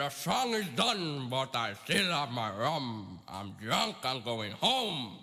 The song is done, but I still have my rum. I'm drunk, I'm going home.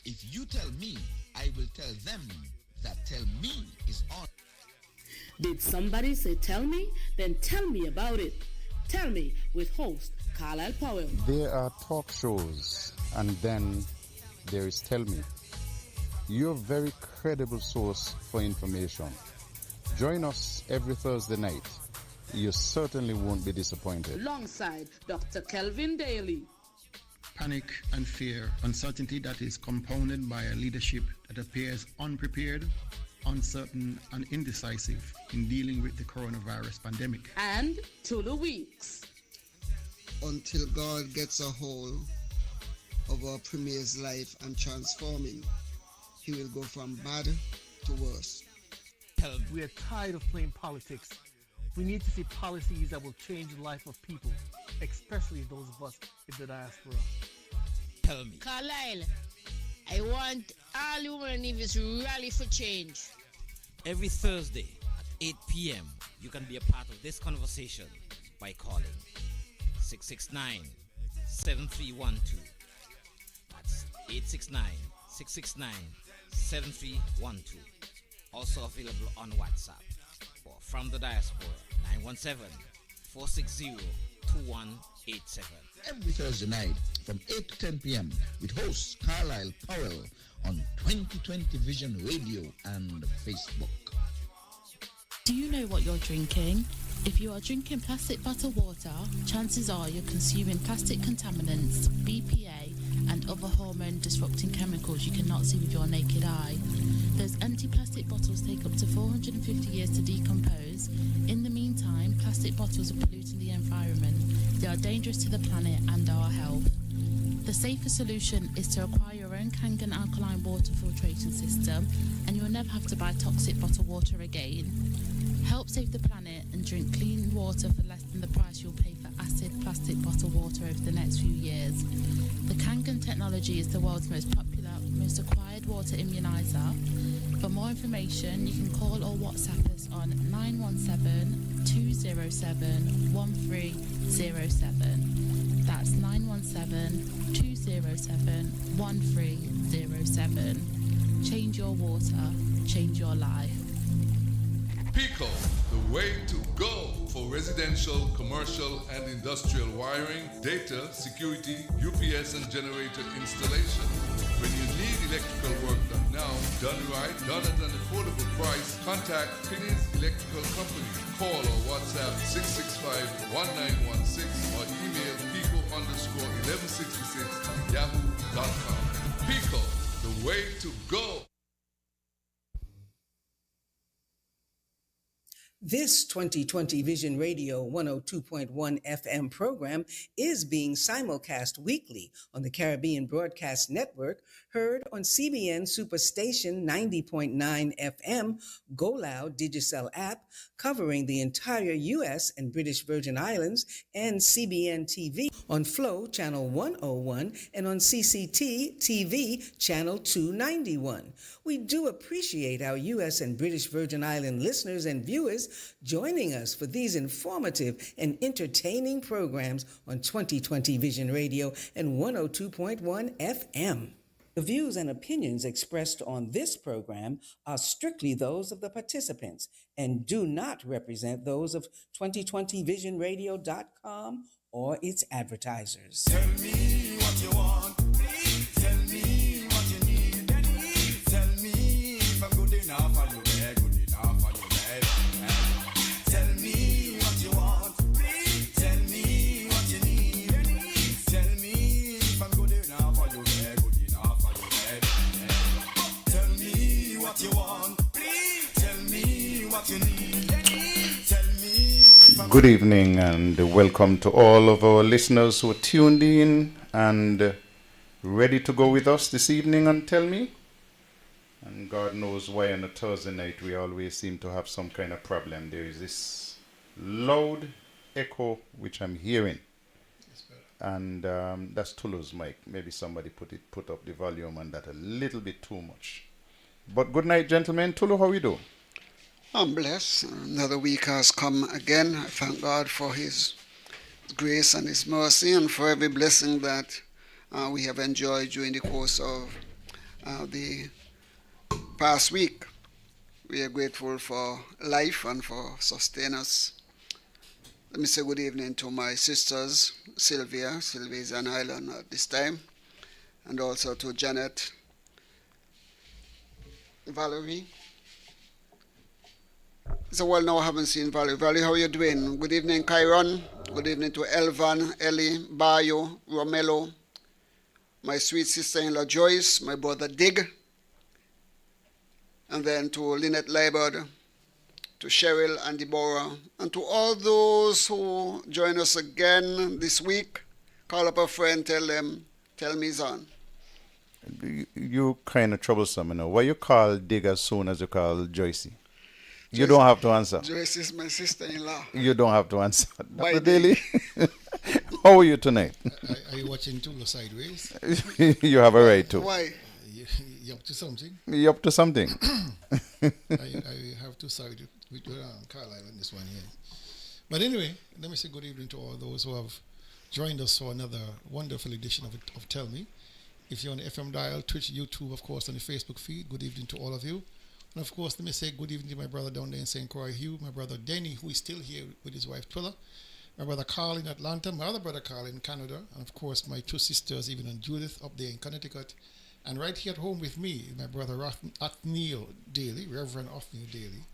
If you tell me, I will tell them that Tell Me is on. Did somebody say tell me? Then tell me about it. Tell Me with host Carlisle Powell. There are talk shows, and then there is Tell Me, your very credible source for information. Join us every Thursday night. You certainly won't be disappointed. Alongside Dr. Kelvin Daly. Panic and fear, uncertainty that is compounded by a leadership that appears unprepared, uncertain, and indecisive in dealing with the coronavirus pandemic. And Tulu Weeks. Until God gets a hold of our Premier's life and transform him, he will go from bad to worse. We are tired of playing politics. We need to see policies that will change the life of people, especially those of us in the diaspora. Tell me. Carlisle, I want all human leaders to rally for change. Every Thursday at 8 p.m., you can be a part of this conversation by calling 669-7312. That's 869-669-7312. Also available on WhatsApp. For From the Diaspora, 917-460-2187. Every Thursday night from 8 to 10 p.m. with host Carlisle Powell on 2020 Vision Radio and Facebook. Do you know what you're drinking? If you are drinking plastic bottled water, chances are you're consuming plastic contaminants, BPA, and other hormone-disrupting chemicals you cannot see with your naked eye. Those empty plastic bottles take up to 450 years to decompose. In the meantime, plastic bottles are polluting the environment. They are dangerous to the planet and our health. The safer solution is to acquire your own Kangen alkaline water filtration system, and you'll never have to buy toxic bottled water again. Help save the planet and drink clean water for less than the price you'll pay for acid plastic bottled water over the next few years. The Kangen technology is the world's most popular, most acquired water immunizer. For more information, you can call or WhatsApp us on 917-207-1307. That's 917-207-1307. Change your water, change your life. Pico, the way to go for residential, commercial, and industrial wiring, data, security, UPS and generator installation. When you need electrical work done now, done right, done at an affordable price, contact Finney's Electrical Company. Call or WhatsApp 665-1916 or email pico_1166@yahoo.com. Pico, the way to go. This 2020 Vision Radio 102.1 FM program is being simulcast weekly on the Caribbean Broadcast Network, heard on CBN Superstation 90.9 FM, Go Loud Digicel app, covering the entire U.S. and British Virgin Islands, and CBN TV on Flow Channel 101 and on CCT TV Channel 291. We do appreciate our U.S. and British Virgin Island listeners and viewers joining us for these informative and entertaining programs on 2020 Vision Radio and 102.1 FM. The views and opinions expressed on this program are strictly those of the participants and do not represent those of 2020visionradio.com or its advertisers. Tell me what you want, please. Tell me what you need. Tell me if I'm good enough for you, good enough for you. Tell me what you want, please. Tell me what you need. Tell me if I'm good enough for you, good enough for you. Tell me what you want, please. Tell me what you need. Tell me if I'm Good evening and welcome to all of our listeners who are tuned in and ready to go with us this evening on Tell Me. And God knows why on a Thursday night we always seem to have some kind of problem. There is this loud echo which I'm hearing. And that's Tulu's mic. Maybe somebody put up the volume on that a little bit too much. But good night, gentlemen. Tulu, how are you doing? I'm blessed. Another week has come again. I thank God for his grace and his mercy and for every blessing that we have enjoyed during the course of the past week. We are grateful for life and for sustaining us. Let me say good evening to my sisters, Sylvia. Sylvia is on island at this time. And also to Janet, Valerie. It's a while now I haven't seen Valerie. Valerie, how are you doing? Good evening, Kyron. Good evening to Elvan, Ellie, Bayo, Romello, my sweet sister-in-law Joyce, my brother Dig, and then to Lynette Leibert, to Cheryl and Deborah, and to all those who join us again this week. Call up a friend, tell them, tell me it's on. You kind of troublesome, you know. Why you call Dig as soon as you call Joycey? You don't have to answer. Joyce is my sister-in-law. You don't have to answer. Why Dr. Daly, how are you tonight? Are you watching Tula sideways? You have a right to. Why? You up to something? You up to something? I have to side with Carlisle on this one here. But anyway, let me say good evening to all those who have joined us for another wonderful edition of Tell Me. If you're on the FM dial, Twitch, YouTube, of course, on the Facebook feed, good evening to all of you. And of course, let me say good evening to my brother down there in St. Croix, Hugh, my brother Denny, who is still here with his wife Twilla, my brother Carl in Atlanta, my other brother Carl in Canada, and of course, my two sisters, even on Judith, up there in Connecticut. And right here at home with me, my brother Othniel Daly, Reverend Othniel Daly,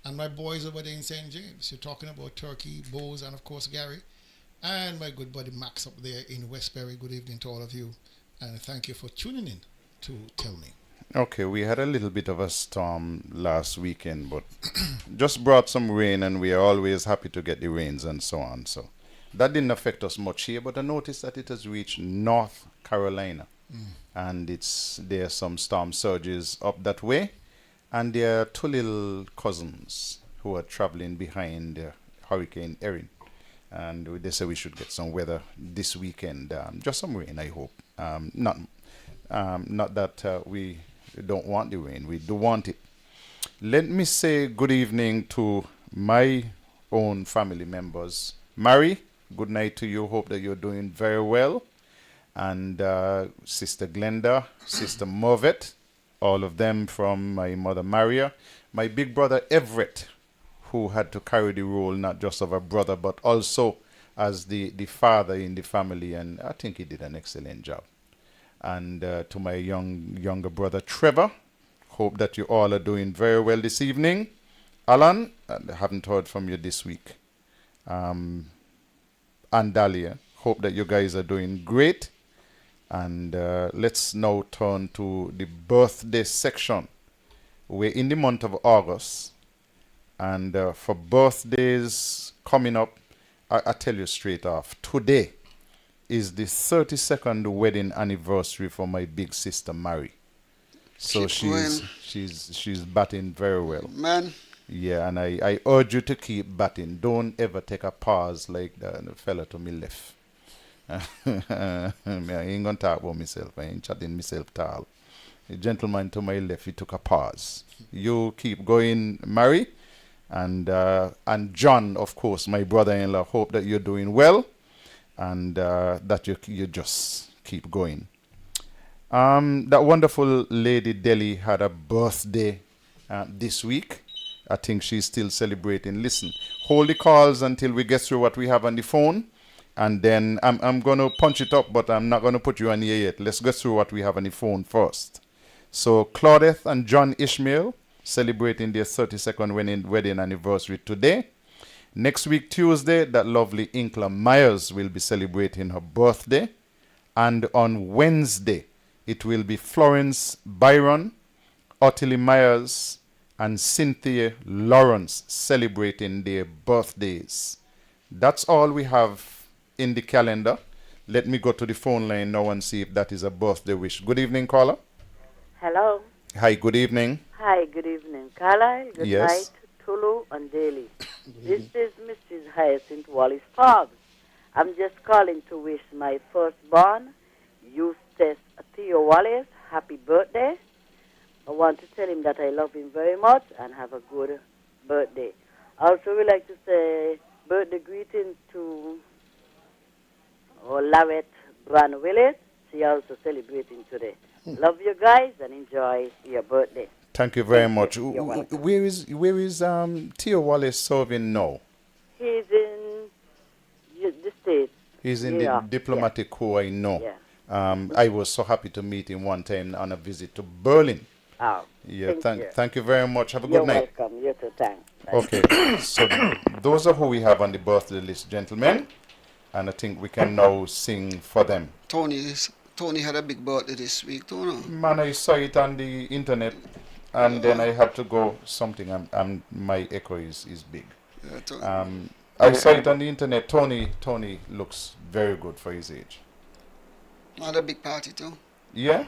and my boys over there in St. James. You're talking about Turkey, Bose, and of course, Gary, and my good buddy Max up there in Westbury. Good evening to all of you, and thank you for tuning in to Tell Me. Okay, we had a little bit of a storm last weekend, but just brought some rain, and we are always happy to get the rains and so on. So that didn't affect us much here, but I noticed that it has reached North Carolina, and there are some storm surges up that way, and there are two little cousins who are traveling behind Hurricane Erin, and they say we should get some weather this weekend, just some rain, I hope. Not that we don't want the rain. We do want it. Let me say good evening to my own family members. Mary, good night to you. Hope that you're doing very well. And Sister Glenda, Sister Movet, all of them from my mother Maria. My big brother Everett, who had to carry the role not just of a brother, but also as the father in the family. And I think he did an excellent job. And to my younger brother Trevor, hope that you all are doing very well this evening. Alan, I haven't heard from you this week. And Dahlia, hope that you guys are doing great. And let's now turn to the birthday section. We're in the month of August. And for birthdays coming up, I tell you straight off, today is the 32nd wedding anniversary for my big sister Mary. So she's batting very well. Man. Yeah, and I urge you to keep batting. Don't ever take a pause like the fella to me left. I ain't gonna talk about myself. I ain't chatting myself tall. The gentleman to my left, he took a pause. You keep going, Mary. And John, of course, my brother-in-law, hope that you're doing well. And that you just keep going. That wonderful lady Deli had a birthday this week. I think she's still celebrating. Listen, hold the calls until we get through what we have on the phone. And then I'm going to punch it up, but I'm not going to put you on here yet. Let's get through what we have on the phone first. So Claudette and John Ishmael celebrating their 32nd wedding anniversary today. Next week, Tuesday, that lovely Inkla Myers will be celebrating her birthday. And on Wednesday, it will be Florence Byron, Ottilie Myers, and Cynthia Lawrence celebrating their birthdays. That's all we have in the calendar. Let me go to the phone line now and see if that is a birthday wish. Good evening, caller. Hello. Hi, good evening. Hi, good evening. Carlisle, good Yes. night. Tulu and Daly. This is Mrs. Hyacinth Wallace Fogg. I'm just calling to wish my firstborn, Eustace Theo Wallace, happy birthday. I want to tell him that I love him very much and have a good birthday. I also would like to say birthday greetings to Larette Bran Willis. She also celebrating today. Love you guys and enjoy your birthday. Thank you very Thank much. you. You're welcome. Where is Theo Wallace serving now? He's in the States. He's in New the York. diplomatic corps, I know. Yeah. I was so happy to meet him one time on a visit to Berlin. Oh, Yeah, thank thank you very much. Have a You're good night. welcome. You too. Thanks. Okay, so those are who we have on the birthday list, gentlemen. And I think we can now sing for them. Tony had a big birthday this week, too, no? Man, I saw it on the internet, and then I had to go something, and my echo is big. Yeah, I saw it on the internet. Tony looks very good for his age. Not a big party, too. Yeah?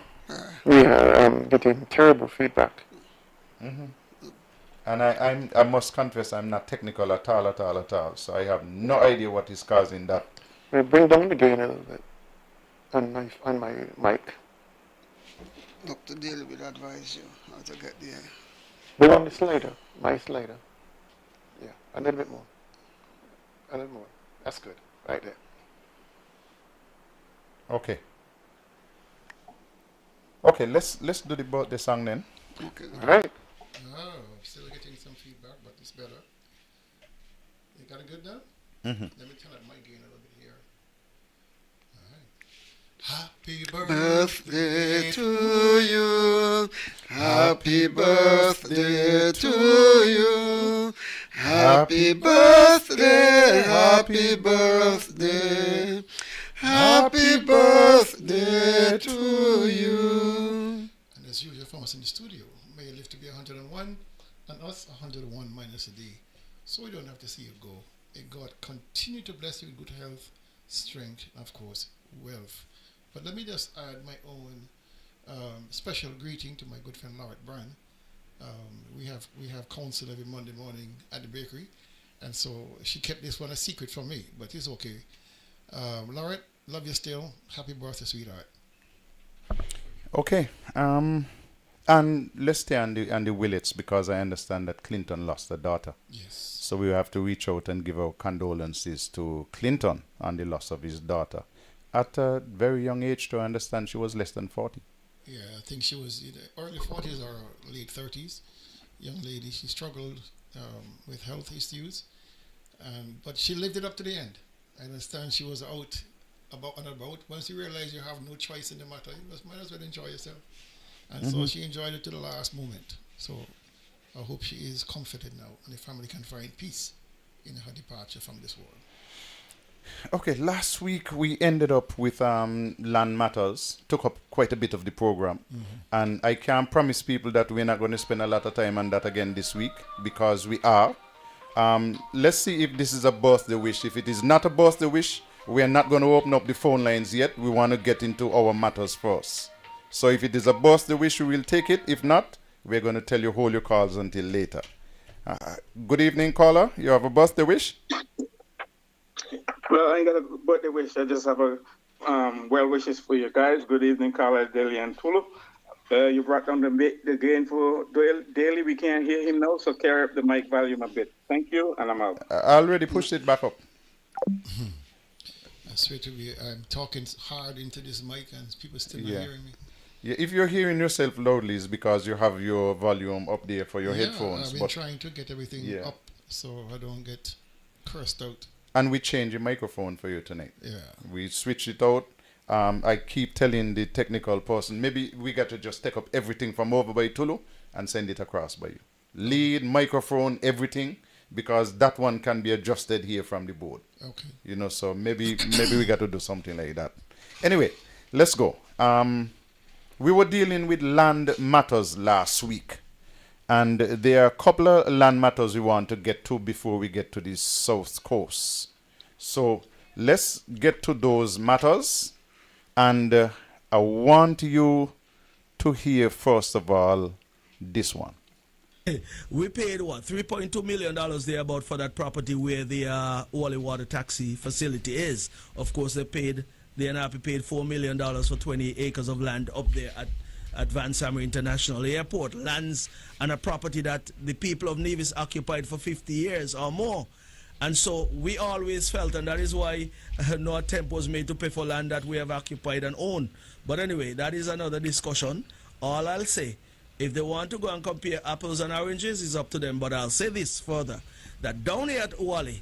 Yeah, I'm getting terrible feedback. And I must confess, I'm not technical at all. So I have no idea what is causing that. We bring down the gain a little bit on my mic. Dr. Daly will advise you how to get there. Bring on the slider, my slider. Yeah, a little bit more. A little more. That's good. Right there. Okay. Okay, let's do the song then. Okay. All right. Oh, still getting some feedback, but it's better. You got it good now? Mm-hmm. Let me turn up my gain a little bit here. All right. Happy birthday to you. Happy birthday to you. Happy birthday, happy birthday. Happy birthday to you. And as usual from us in the studio, may you live to be 101 and us 101 minus a day. So we don't have to see you go. May God continue to bless you with good health, strength, and of course, wealth. But let me just add my own special greeting to my good friend Lauret Brand. We have council every Monday morning at the bakery, and so she kept this one a secret from me, but it's okay. Lauret, love you still. Happy birthday, sweetheart. Okay. And let's stay on the Willets, because I understand that Clinton lost a daughter. Yes. So we have to reach out and give our condolences to Clinton on the loss of his daughter. At a very young age, to understand she was less than 40. Yeah, I think she was either early 40s or late 30s. Young lady, she struggled with health issues, but she lived it up to the end. I understand she was out about and about. Once you realize you have no choice in the matter, you might as well enjoy yourself. And so she enjoyed it to the last moment. So I hope she is comforted now and the family can find peace in her departure from this world. Okay, last week we ended up with Land Matters, took up quite a bit of the program. And I can promise people that we're not going to spend a lot of time on that again this week, because we are. Let's see if this is a birthday wish. If it is not a birthday wish, we are not going to open up the phone lines yet. We want to get into our matters first. So if it is a birthday wish, we will take it. If not, we're going to tell you hold your calls until later. Good evening, caller. You have a birthday wish? Well, I ain't got a birthday wish. I just have a well wishes for you guys. Good evening, Carla, Daly, and Tulu. You brought down the gain for Daly. We can't hear him now, so carry up the mic volume a bit. Thank you, and I'm out. I already pushed it back up. I swear to you, I'm talking hard into this mic and people still not hearing me. Yeah, if you're hearing yourself loudly, it's because you have your volume up there for your headphones. I've been trying to get everything up so I don't get cursed out. And we changed the microphone for you tonight. Yeah. We switched it out. I keep telling the technical person, maybe we got to just take up everything from over by Tulu and send it across by you. Lead, microphone, everything, because that one can be adjusted here from the board. Okay. You know, so maybe we got to do something like that. Anyway, let's go. We were dealing with land matters last week. And there are a couple of land matters we want to get to before we get to the South Coast. So let's get to those matters. And I want you to hear, first of all, this one. We paid what, $3.2 million there about for that property where the Wally Water Taxi facility is. Of course, the NRP paid $4 million for 20 acres of land up there at Van Sammer International Airport. Lands and a property that the people of Nevis occupied for 50 years or more. And so we always felt, and that is why no attempt was made to pay for land that we have occupied and owned. But anyway, that is another discussion. All I'll say, if they want to go and compare apples and oranges, it's up to them. But I'll say this further, that down here at Uwali,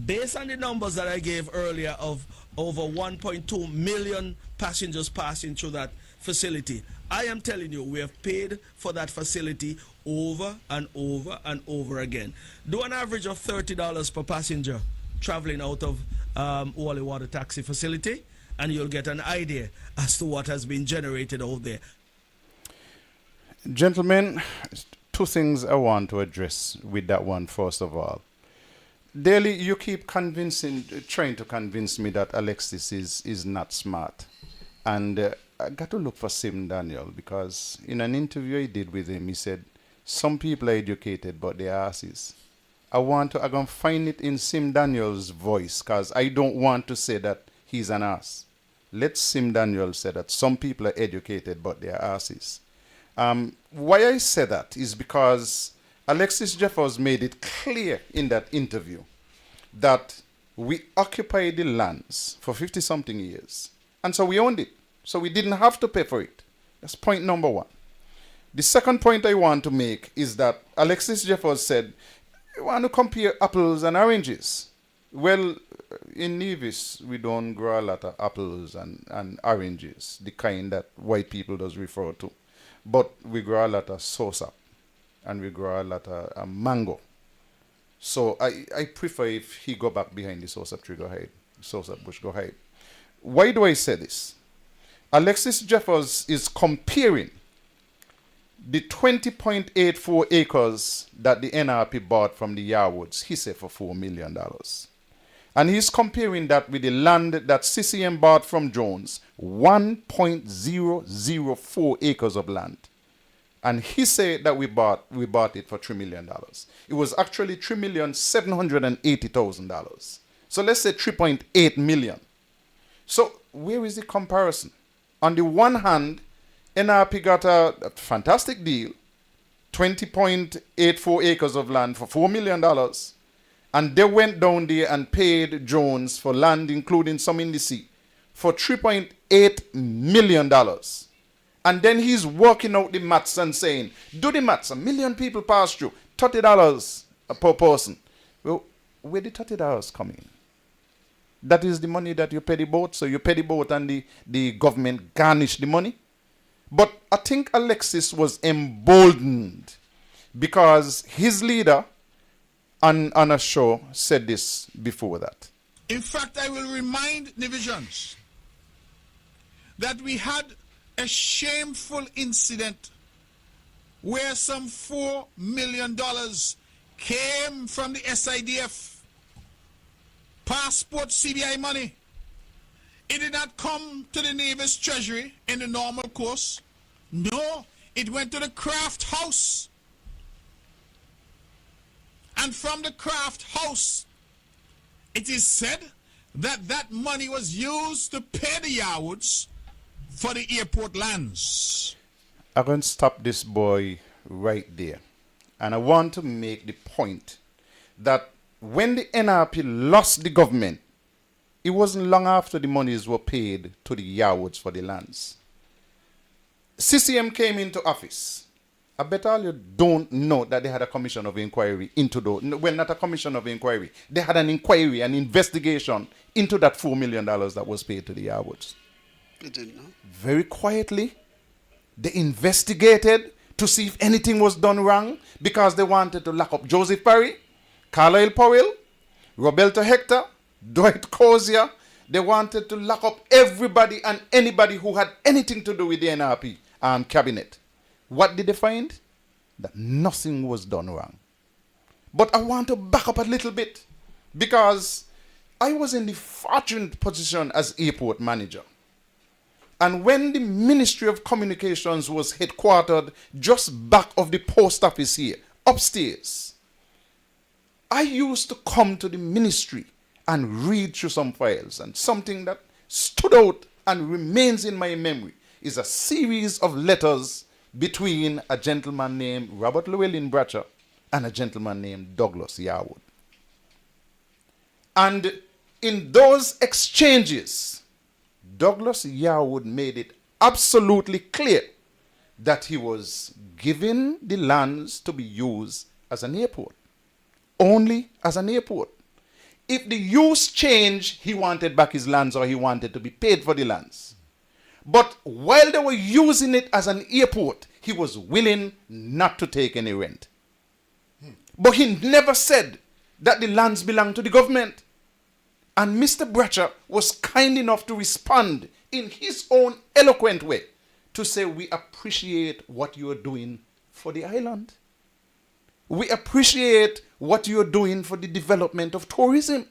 based on the numbers that I gave earlier of over 1.2 million passengers passing through that facility, I am telling you, we have paid for that facility over and over and over again. Do an average of $30 per passenger traveling out of Uwali Water Taxi Facility, and you'll get an idea as to what has been generated out there. Gentlemen, two things I want to address with that one. First of all, Daly, you keep trying to convince me that Alexis is not smart. And I got to look for Sim Daniel, because in an interview I did with him, he said, some people are educated, but their asses. I'm going to find it in Sim Daniel's voice, because I don't want to say that he's an ass. Let Sim Daniel say that some people are educated, but their asses. Why I say that is because Alexis Jeffers made it clear in that interview that we occupied the lands for 50-something years. And so we owned it. So we didn't have to pay for it. That's point number one. The second point I want to make is that Alexis Jeffers said, you want to compare apples and oranges. Well, in Nevis, we don't grow a lot of apples and oranges, the kind that white people does refer to. But we grow a lot of sosa, and we grow a lot of mango. So I prefer if he go back behind the sosa tree, go ahead. Sosa bush, go ahead. Why do I say this? Alexis Jeffers is comparing the 20.84 acres that the NRP bought from the Yarwoods, he said, for $4 million. And he's comparing that with the land that CCM bought from Jones, 1.004 acres of land. And he said that we bought it for $3 million. It was actually $3,780,000. So let's say 3.8 million. So where is the comparison? On the one hand, NRP got a fantastic deal, 20.84 acres of land for $4 million. And they went down there and paid Jones for land, including some in the sea, for $3.8 million. And then he's working out the maths and saying, do the maths, 1 million people pass through, $30 per person. Well, where did $30 come in? That is the money that you pay the boat. So you pay the boat and the government garnish the money. But I think Alexis was emboldened because his leader on a show said this before that. In fact, I will remind divisions that we had a shameful incident where some $4 million came from the SIDF. Passport CBI money. It did not come to the Navy's treasury in the normal course. No, it went to the Craft House. And from the Craft House, it is said that that money was used to pay the Yarwoods for the airport lands. I'm going to stop this boy right there. And I want to make the point that when the NRP lost the government, it wasn't long after the monies were paid to the Yarwoods for the lands. CCM came into office. I bet all you don't know that they had a commission of inquiry into the, well, not a commission of inquiry. They had an inquiry, an investigation into that $4 million that was paid to the Yarwoods. You didn't know? Very quietly, they investigated to see if anything was done wrong because they wanted to lock up Joseph Parry, Carlisle Powell, Roberto Hector, Dwight Cozier. They wanted to lock up everybody and anybody who had anything to do with the NRP cabinet. What did they find? That nothing was done wrong. But I want to back up a little bit because I was in the fortunate position as airport manager. And when the Ministry of Communications was headquartered just back of the post office here, upstairs, I used to come to the ministry and read through some files. And something that stood out and remains in my memory is a series of letters between a gentleman named Robert Llewellyn Bratcher and a gentleman named Douglas Yarwood. And in those exchanges, Douglas Yarwood made it absolutely clear that he was giving the lands to be used as an airport. Only as an airport. If the use changed, he wanted back his lands or he wanted to be paid for the lands. But while they were using it as an airport, he was willing not to take any rent. But he never said that the lands belong to the government. And Mr. Bratcher was kind enough to respond in his own eloquent way to say, we appreciate what you're doing for the island. We appreciate what you're doing for the development of tourism.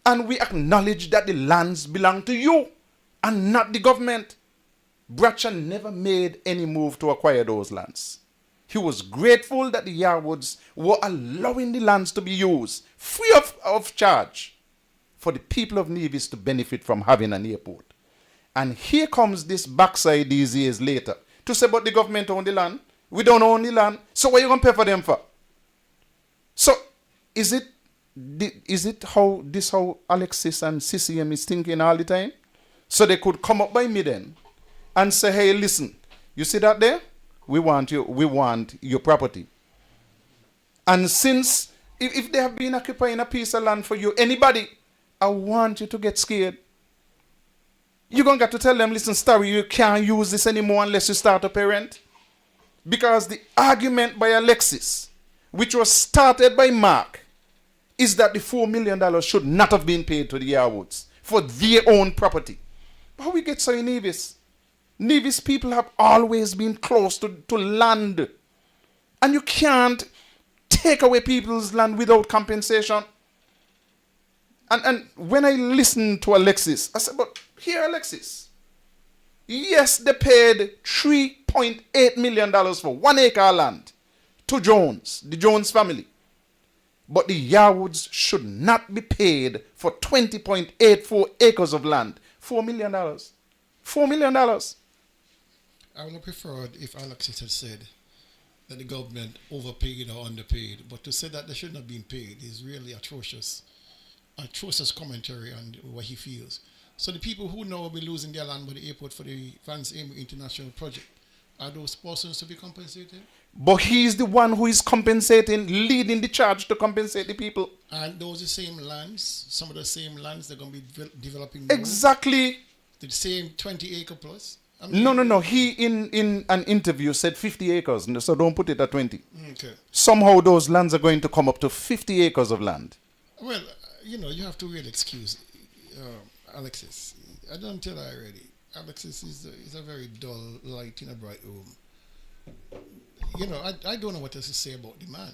And we acknowledge that the lands belong to you and not the government. Bratcher never made any move to acquire those lands. He was grateful that the Yarwoods were allowing the lands to be used free of charge for the people of Nevis to benefit from having an airport. And here comes this backside these years later to say, but the government own the land. We don't own the land. So what are you going to pay for them for? So is it how Alexis and CCM is thinking all the time? So they could come up by me then and say, hey, listen, you see that there? We want your property. And since, if they have been occupying a piece of land for you, anybody, I want you to get scared. You're going to have to tell them, listen, Starry, you can't use this anymore unless you start a parent. Because the argument by Alexis, which was started by Mark, is that the $4 million should not have been paid to the Yarwoods for their own property. But how we get so in Nevis? Nevis people have always been close to land. And you can't take away people's land without compensation. And when I listened to Alexis, I said, but here, Alexis, yes, they paid $3.8 million for 1 acre of land to Jones, the Jones family. But the Yarwoods should not be paid for 20.84 acres of land. $4 million. $4 million. I would have preferred if Alexis had said that the government overpaid or underpaid, but to say that they should not have been paid is really atrocious commentary on what he feels. So the people who now will be losing their land by the airport for the Vance Amy International Project, are those persons to be compensated? But he's the one who is compensating, leading the charge to compensate the people. And those are the same lands, some of the same lands they're going to be developing. Exactly. The same 20 acre plus. I mean, no. He in an interview said 50 acres, so don't put it at 20. Okay. Somehow those lands are going to come up to 50 acres of land. Well, you have to really excuse Alexis. I don't tell her already. Alexis is a very dull light in a bright room. I don't know what else to say about the man.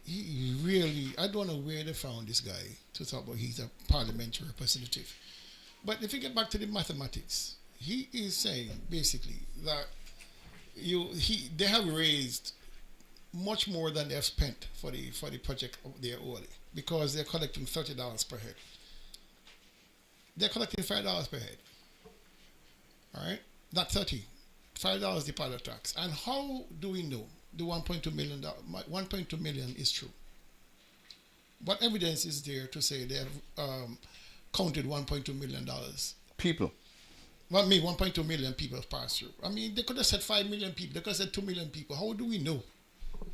He really, I don't know where they found this guy to talk about he's a parliamentary representative. But if you get back to the mathematics, he is saying basically that they have raised much more than they have spent for the project of their order because they're collecting $30 per head. They're collecting $5 per head. All right, not 30. $5 the pilot tax. And how do we know the $1.2 million? 1.2 million is true. What evidence is there to say they have counted $1.2 million? People. Well, I mean, 1.2 million people have passed through. I mean, they could have said 5 million people. They could have said 2 million people. How do we know?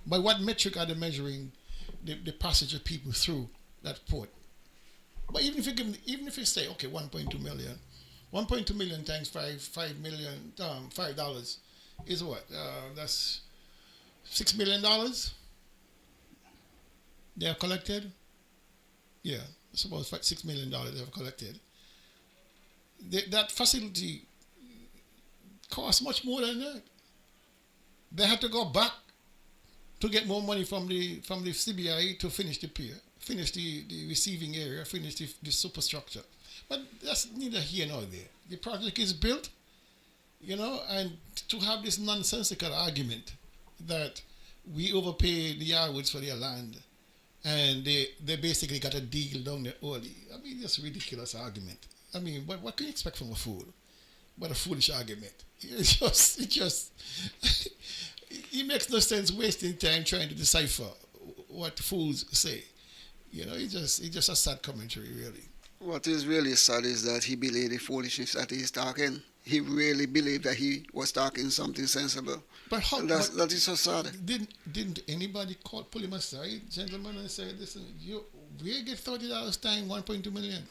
By what metric are they measuring the passage of people through that port? But even if you say, okay, 1.2 million, 1.2 million times $5 million, $5 is what? That's $6 million they have collected. Yeah, it's about $6 million they have collected. That facility costs much more than that. They had to go back to get more money from the CBI to finish the pier, finish the receiving area, finish the superstructure. But that's neither here nor there. The project is built, and to have this nonsensical argument that we overpay the Yarwoods for their land and they basically got a deal down there early. I mean, that's a ridiculous argument. I mean, what can you expect from a fool? But a foolish argument. It makes no sense wasting time trying to decipher what fools say. You know, it's just a sad commentary, really. What is really sad is that he believed the foolishness that he's talking. He really believed that he was talking something sensible. But how? That is so sad. Didn't anybody pull him aside, gentlemen, and say, "Listen, we get $30 time, 1.2 million.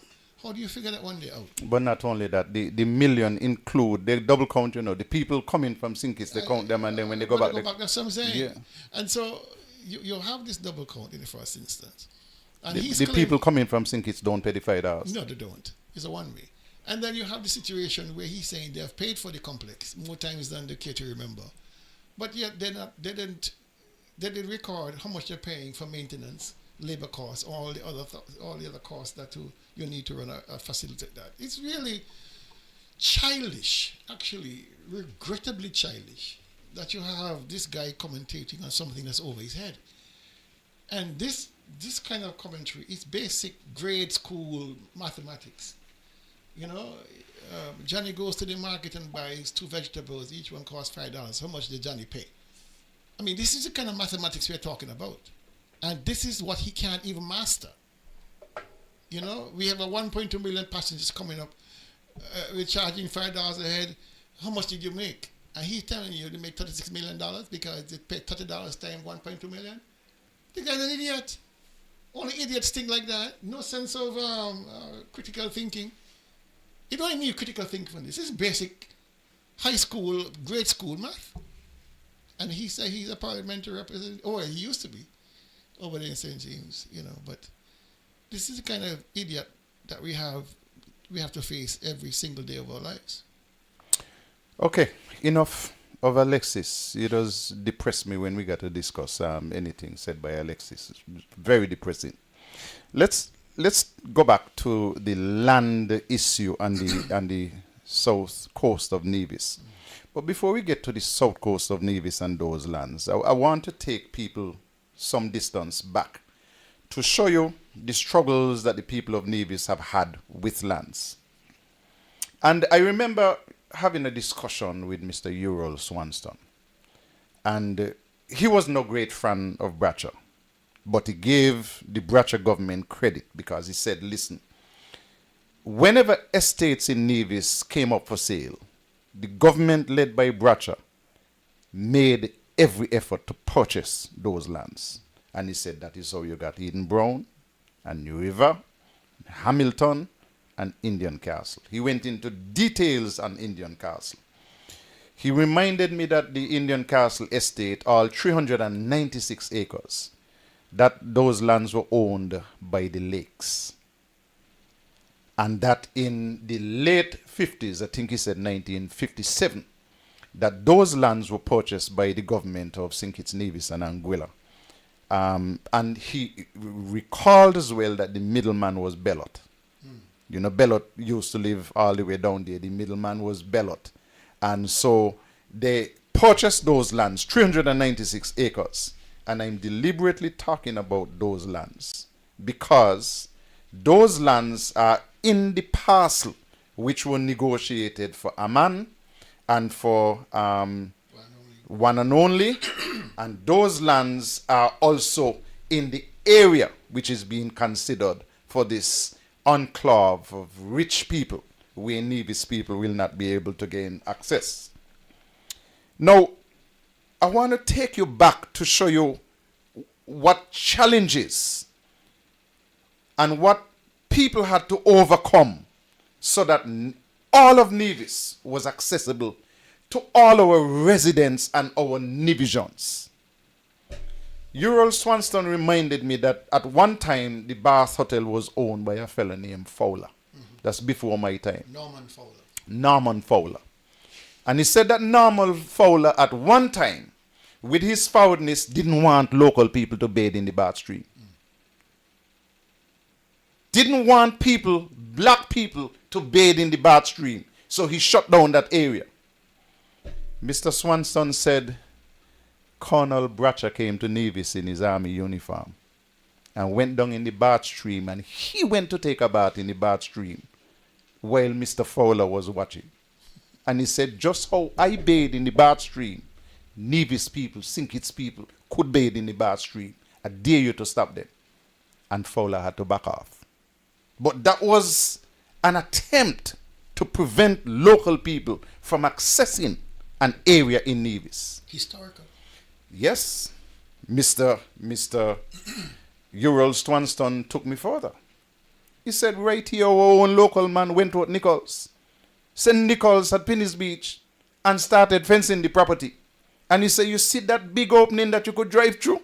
How do you figure that one day out?" But not only that, the million include they double count. You know, the people coming from Sinkis, they count them, and then when they go back, that's what I'm saying. Yeah. And so you have this double count in the first instance. And the people coming from Sinkits don't pay the $5. No, they don't. It's a one way. And then you have the situation where he's saying they have paid for the complex more times than they care to remember, but yet they didn't record how much they're paying for maintenance, labor costs, all the other costs that you need to run a facilitate that. It's really childish, actually, regrettably childish, that you have this guy commentating on something that's over his head. And this kind of commentary is basic grade school mathematics. You know, Johnny goes to the market and buys 2 vegetables. Each one costs $5. How much did Johnny pay? I mean, this is the kind of mathematics we're talking about. And this is what he can't even master. You know, we have a 1.2 million passengers coming up. We're charging $5 a head. How much did you make? And he's telling you they make $36 million because they pay $30 times 1.2 million. The guy's an idiot. Only idiots think like that. No sense of critical thinking. You don't even need critical thinking from this. This is basic high school, grade school math. And he said he's a parliamentary representative. Oh, he used to be over there in St. James, you know. But this is the kind of idiot that we have to face every single day of our lives. Okay, enough of Alexis. It does depress me when we got to discuss anything said by Alexis. It's very depressing. Let's go back to the land issue and the south coast of Nevis. But before we get to the south coast of Nevis and those lands, I want to take people some distance back to show you the struggles that the people of Nevis have had with lands. And I remember having a discussion with Mr. Ural Swanston. And he was no great fan of Bratcher. But he gave the Bratcher government credit because he said, listen, whenever estates in Nevis came up for sale, the government led by Bratcher made every effort to purchase those lands. And he said that is how you got Eden Brown and New River, Hamilton, and Indian Castle. He went into details on Indian Castle. He reminded me that the Indian Castle estate, all 396 acres, that those lands were owned by the Lakes. And that in the late 50s, I think he said 1957, that those lands were purchased by the government of St. Kitts Nevis and Anguilla. And he recalled as well that the middleman was Bellot. You know, Bellot used to live all the way down there. The middleman was Bellot. And so they purchased those lands, 396 acres. And I'm deliberately talking about those lands because those lands are in the parcel which were negotiated for Amman and for one and only. And those lands are also in the area which is being considered for this enclave of rich people where Nevis people will not be able to gain access. Now, I want to take you back to show you what challenges and what people had to overcome so that all of Nevis was accessible to all our residents and our Nevisians. Ural Swanston reminded me that at one time the Bath Hotel was owned by a fellow named Fowler. That's before my time. Norman Fowler. And he said that Norman Fowler at one time, with his foulness, didn't want local people to bathe in the Bath Stream. Didn't want people, black people, to bathe in the Bath Stream. So he shut down that area. Mr. Swanston said Colonel Bratcher came to Nevis in his army uniform and went down in the Bath Stream, and he went to take a bath in the Bath Stream while Mr. Fowler was watching. And he said, just how I bathe in the Bath Stream, Nevis people, St. Kitts people could bathe in the Bath Stream. I dare you to stop them. and Fowler had to back off. But that was an attempt to prevent local people from accessing an area in Nevis. Historical. Yes, Mr. Ural Swanston took me further. He said, right here, our own local man went to Nichols. Sent Nichols at Penny's Beach and started fencing the property. And he said, you see that big opening that you could drive through?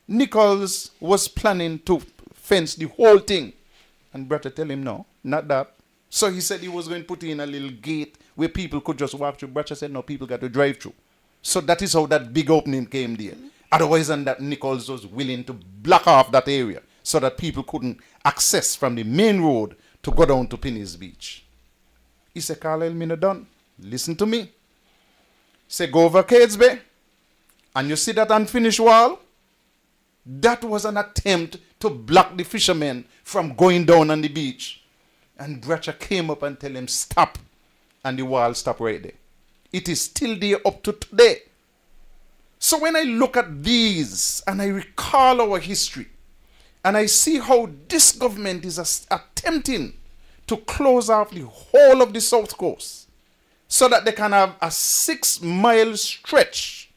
Nichols was planning to fence the whole thing. And brother tell him, no, not that. So he said he was going to put in a little gate where people could just walk through. Brother said, no, people got to drive through. So that is how that big opening came there. Otherwise than that, Nichols was willing to block off that area so that people couldn't access from the main road to go down to Penny's Beach. He said, Carlisle, me not done. Listen to me. He said, go over Cades Bay and you see that unfinished wall? That was an attempt to block the fishermen from going down on the beach. And Bratcher came up and tell him, stop. And the wall stopped right there. It is still there up to today. So when I look at these and I recall our history and I see how this government is attempting to close off the whole of the South Coast so that they can have a 6-mile stretch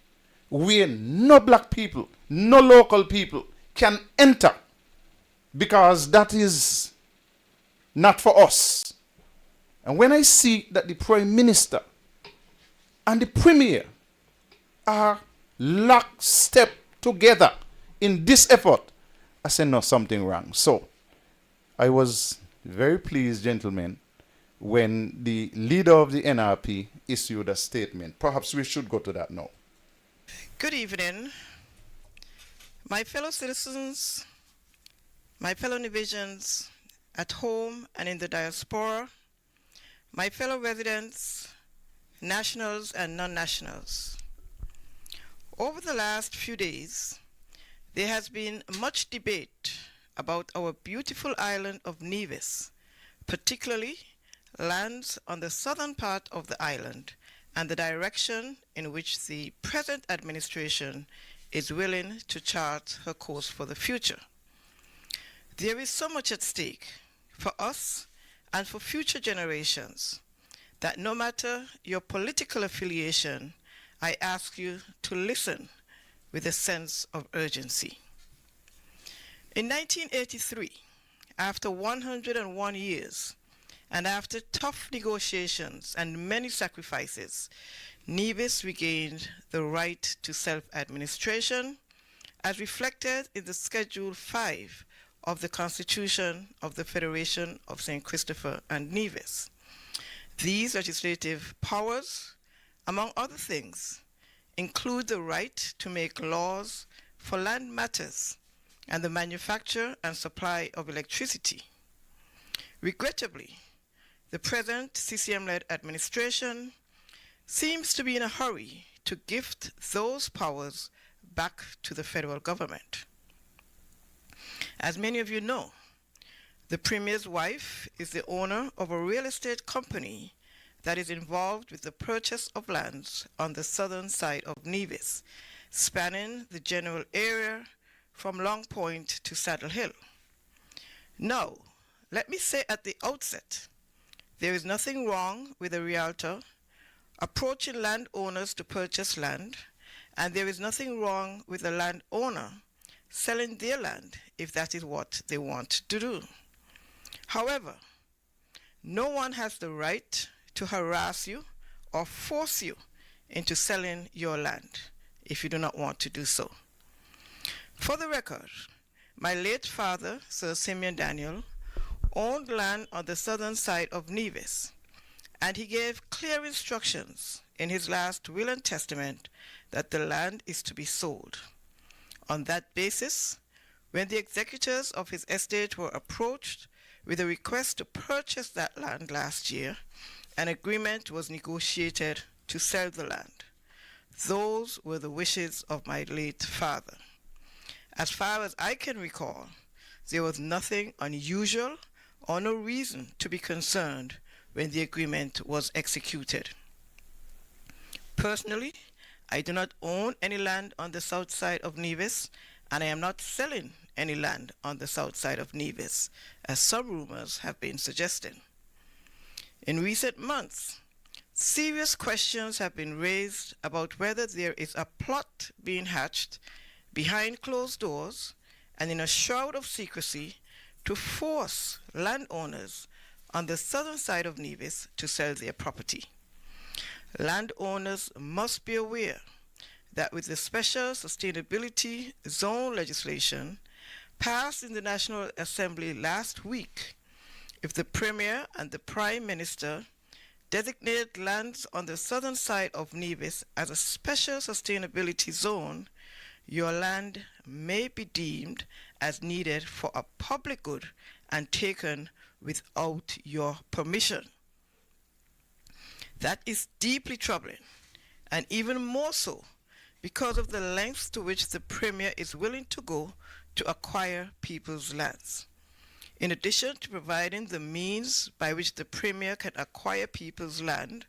where no black people, no local people can enter because that is not for us. And when I see that the Prime Minister and the Premier are lockstep together in this effort, I said, no, something wrong. So I was very pleased, gentlemen, when the leader of the NRP issued a statement. Perhaps we should go to that now. Good evening, my fellow citizens, my fellow Nevisians at home and in the diaspora, my fellow residents, nationals and non-nationals. Over the last few days, there has been much debate about our beautiful island of Nevis, particularly lands on the southern part of the island and the direction in which the present administration is willing to chart her course for the future. There is so much at stake for us and for future generations that no matter your political affiliation, I ask you to listen with a sense of urgency. In 1983, after 101 years, and after tough negotiations and many sacrifices, Nevis regained the right to self-administration as reflected in the Schedule 5 of the Constitution of the Federation of St. Christopher and Nevis. These legislative powers, among other things, include the right to make laws for land matters and the manufacture and supply of electricity. Regrettably, the present CCM-led administration seems to be in a hurry to gift those powers back to the federal government. As many of you know, the Premier's wife is the owner of a real estate company that is involved with the purchase of lands on the southern side of Nevis, spanning the general area from Long Point to Saddle Hill. Now, let me say at the outset, there is nothing wrong with a realtor approaching landowners to purchase land, and there is nothing wrong with a landowner selling their land if that is what they want to do. However, no one has the right to harass you or force you into selling your land if you do not want to do so. For the record, my late father, Sir Simeon Daniel, owned land on the southern side of Nevis, and he gave clear instructions in his last will and testament that the land is to be sold. On that basis, when the executors of his estate were approached with a request to purchase that land last year, an agreement was negotiated to sell the land. Those were the wishes of my late father. As far as I can recall, there was nothing unusual or no reason to be concerned when the agreement was executed. Personally, I do not own any land on the south side of Nevis, and I am not selling any land on the south side of Nevis, as some rumors have been suggesting. In recent months, serious questions have been raised about whether there is a plot being hatched behind closed doors and in a shroud of secrecy to force landowners on the southern side of Nevis to sell their property. Landowners must be aware that with the special sustainability zone legislation passed in the National Assembly last week, if the Premier and the Prime Minister designate lands on the southern side of Nevis as a special sustainability zone, your land may be deemed as needed for a public good and taken without your permission. That is deeply troubling, and even more so because of the lengths to which the Premier is willing to go to acquire people's lands. In addition to providing the means by which the Premier can acquire people's land,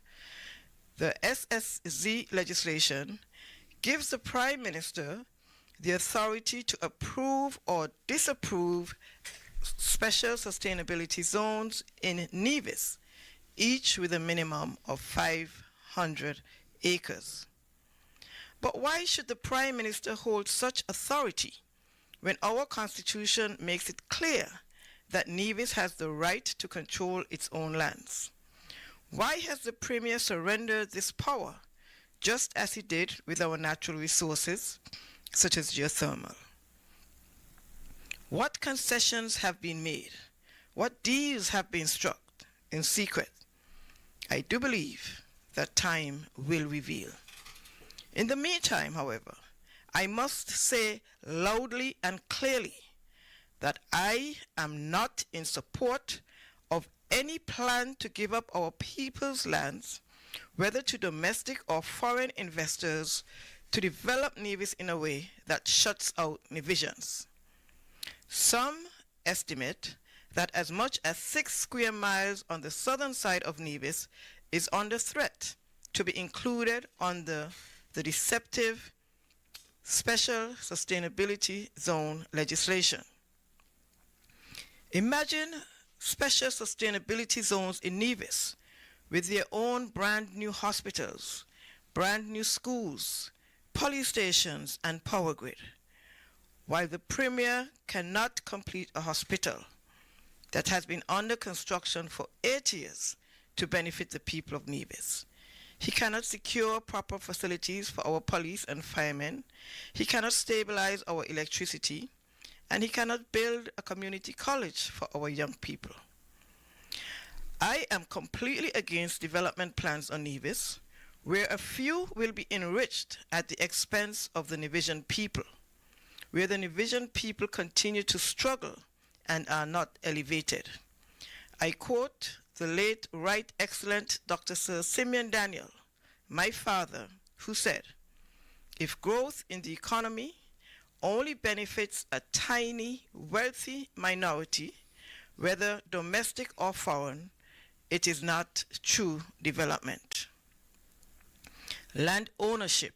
the SSZ legislation gives the Prime Minister the authority to approve or disapprove special sustainability zones in Nevis, each with a minimum of 500 acres. But why should the Prime Minister hold such authority when our Constitution makes it clear that Nevis has the right to control its own lands? Why has the Premier surrendered this power, just as he did with our natural resources, such as geothermal? What concessions have been made? What deals have been struck in secret? I do believe that time will reveal. In the meantime, however, I must say loudly and clearly that I am not in support of any plan to give up our people's lands, whether to domestic or foreign investors, to develop Nevis in a way that shuts out Nevisians. Some estimate that as much as 6 square miles on the southern side of Nevis is under threat to be included under the deceptive Special Sustainability Zone legislation. Imagine special sustainability zones in Nevis with their own brand new hospitals, brand new schools, police stations, and power grid, while the Premier cannot complete a hospital that has been under construction for 8 years to benefit the people of Nevis. He cannot secure proper facilities for our police and firemen. He cannot stabilize our electricity. And he cannot build a community college for our young people. I am completely against development plans on Nevis, where a few will be enriched at the expense of the Nevisian people, where the Nevisian people continue to struggle and are not elevated. I quote the late Right Excellent Dr. Sir Simeon Daniel, my father, who said, "If growth in the economy only benefits a tiny, wealthy minority, whether domestic or foreign, it is not true development." Land ownership,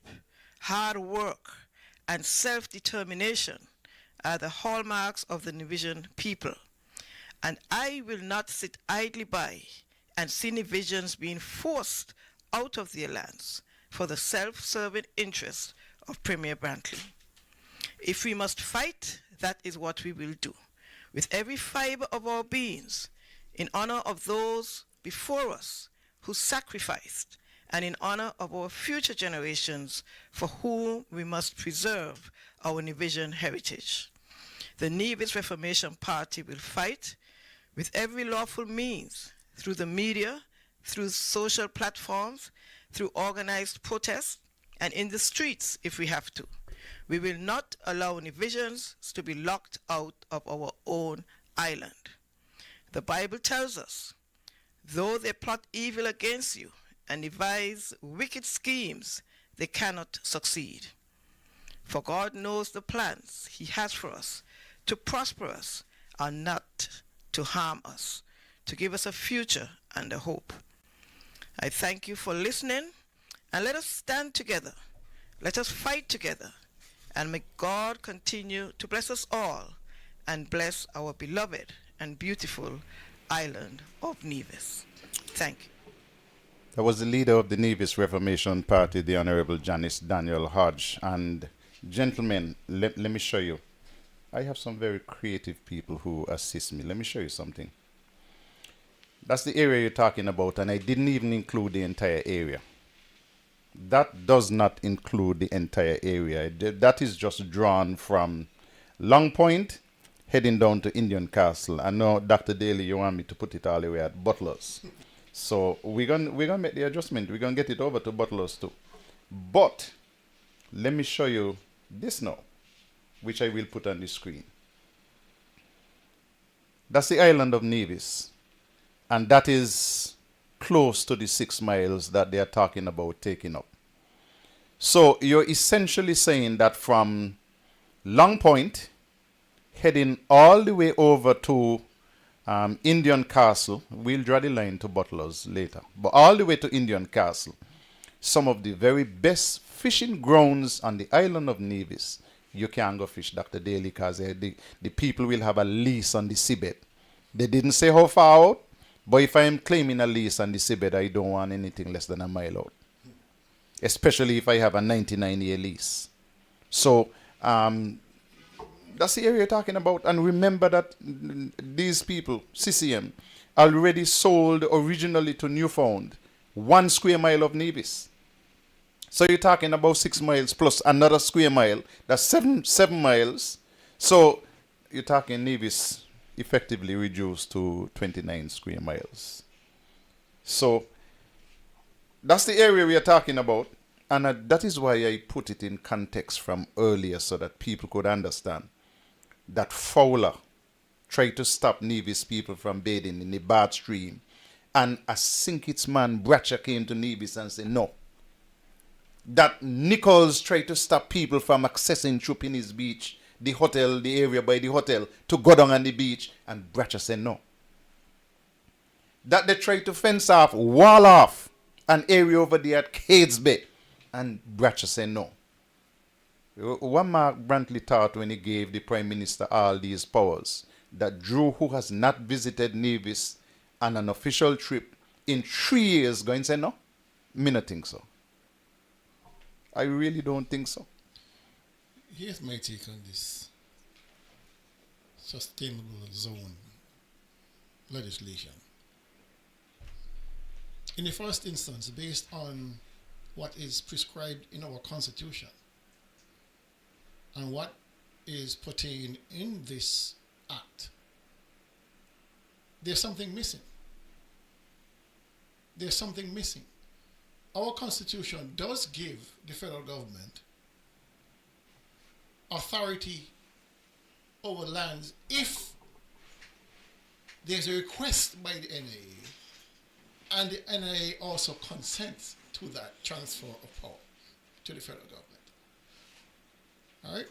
hard work, and self-determination are the hallmarks of the Nevisian people, and I will not sit idly by and see Nevisians being forced out of their lands for the self-serving interest of Premier Brantley. If we must fight, that is what we will do, with every fiber of our beings, in honor of those before us who sacrificed, and in honor of our future generations for whom we must preserve our Nevisian heritage. The Nevis Reformation Party will fight with every lawful means, through the media, through social platforms, through organized protests, and in the streets if we have to. We will not allow Nevisians to be locked out of our own island. The Bible tells us, though they plot evil against you and devise wicked schemes, they cannot succeed. For God knows the plans he has for us, to prosper us and not to harm us, to give us a future and a hope. I thank you for listening, and let us stand together. Let us fight together, and may God continue to bless us all and bless our beloved and beautiful island of Nevis. Thank you. That was the leader of the Nevis Reformation Party, the Honorable Janice Daniel Hodge. And gentlemen, let me show you. I have some very creative people who assist me. Let me show you something. That's the area you're talking about, and I didn't even include the entire area. That does not include the entire area. That is just drawn from Long Point, heading down to Indian Castle. I know, Dr. Daly, you want me to put it all the way at Butlers. So we're gonna make the adjustment. We're gonna get it over to Butlers too. But let me show you this now, which I will put on the screen. That's the island of Nevis. And that is close to the 6 miles that they are talking about taking up. So you're essentially saying that from Long Point, heading all the way over to Indian Castle, we'll draw the line to Butlers later, but all the way to Indian Castle, some of the very best fishing grounds on the island of Nevis, you can go fish, Dr. Daly, because the people will have a lease on the seabed. They didn't say how far out, but if I am claiming a lease on the seabed, I don't want anything less than a mile out, especially if I have a 99-year lease. So that's the area you're talking about. And remember that these people, CCM, already sold originally to Newfound 1 square mile of Nevis. So you're talking about 6 miles plus another square mile. That's 7 miles. So you're talking Nevis effectively reduced to 29 square miles. So that's the area we are talking about. And that is why I put it in context from earlier so that people could understand that Fowler tried to stop Nevis people from bathing in the Bard Stream. And a Sinkit's man, Bratcher, came to Nevis and said no. That Nichols tried to stop people from accessing Chupinis Beach, the hotel, the area by the hotel, to go down on the beach, and Bratcher said no. That they tried to fence off, wall off an area over there at Cades Bay, and Bratcher said no. What Mark Brantley thought when he gave the Prime Minister all these powers, that Drew, who has not visited Nevis on an official trip in 3 years, going to say no? Me not think so. I really don't think so. Here's my take on this sustainable zone legislation. In the first instance, based on what is prescribed in our Constitution and what is pertained in this act, there's something missing. There's something missing. Our Constitution does give the federal government authority over lands if there's a request by the NIA and the NIA also consents to that transfer of power to the federal government. All right?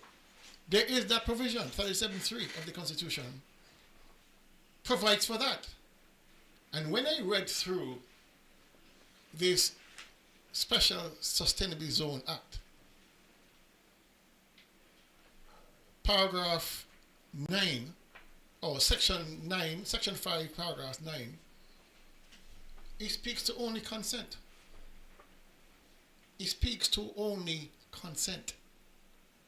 There is that provision, 37.3 of the Constitution provides for that. And when I read through this Special Sustainable Zone Act, paragraph 9, or section 9, section 5, paragraph 9, it speaks to only consent. It speaks to only consent.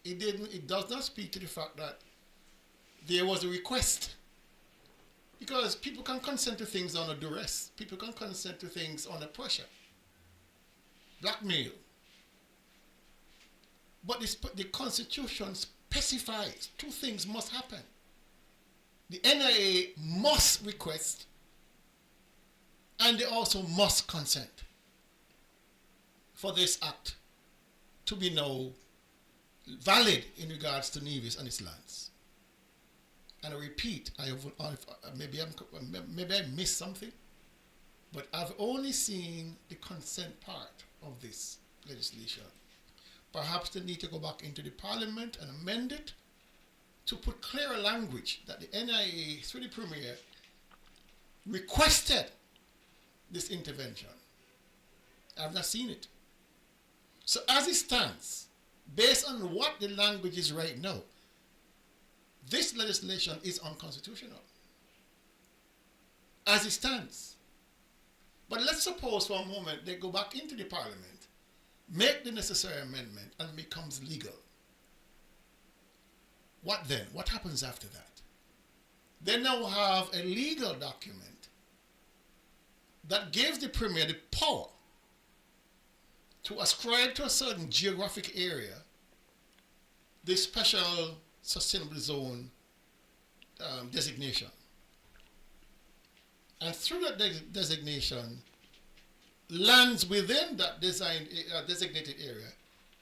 It does not speak to the fact that there was a request. Because people can consent to things under duress. People can consent to things under pressure. Blackmail. But the Constitution specifies 2 things must happen. The NIA must request, and they also must consent for this act to be now valid in regards to Nevis and its lands. And I repeat, maybe I missed something, but I've only seen the consent part of this legislation. Perhaps they need to go back into the Parliament and amend it to put clearer language that the NIA, through the Premier, requested this intervention. I've not seen it. So as it stands, based on what the language is right now, this legislation is unconstitutional as it stands. But let's suppose for a moment they go back into the parliament, make the necessary amendment, and it becomes legal. What then? What happens after that? They now have a legal document that gives the Premier the power to ascribe to a certain geographic area the special sustainable zone designation. And through that designation, lands within that designated area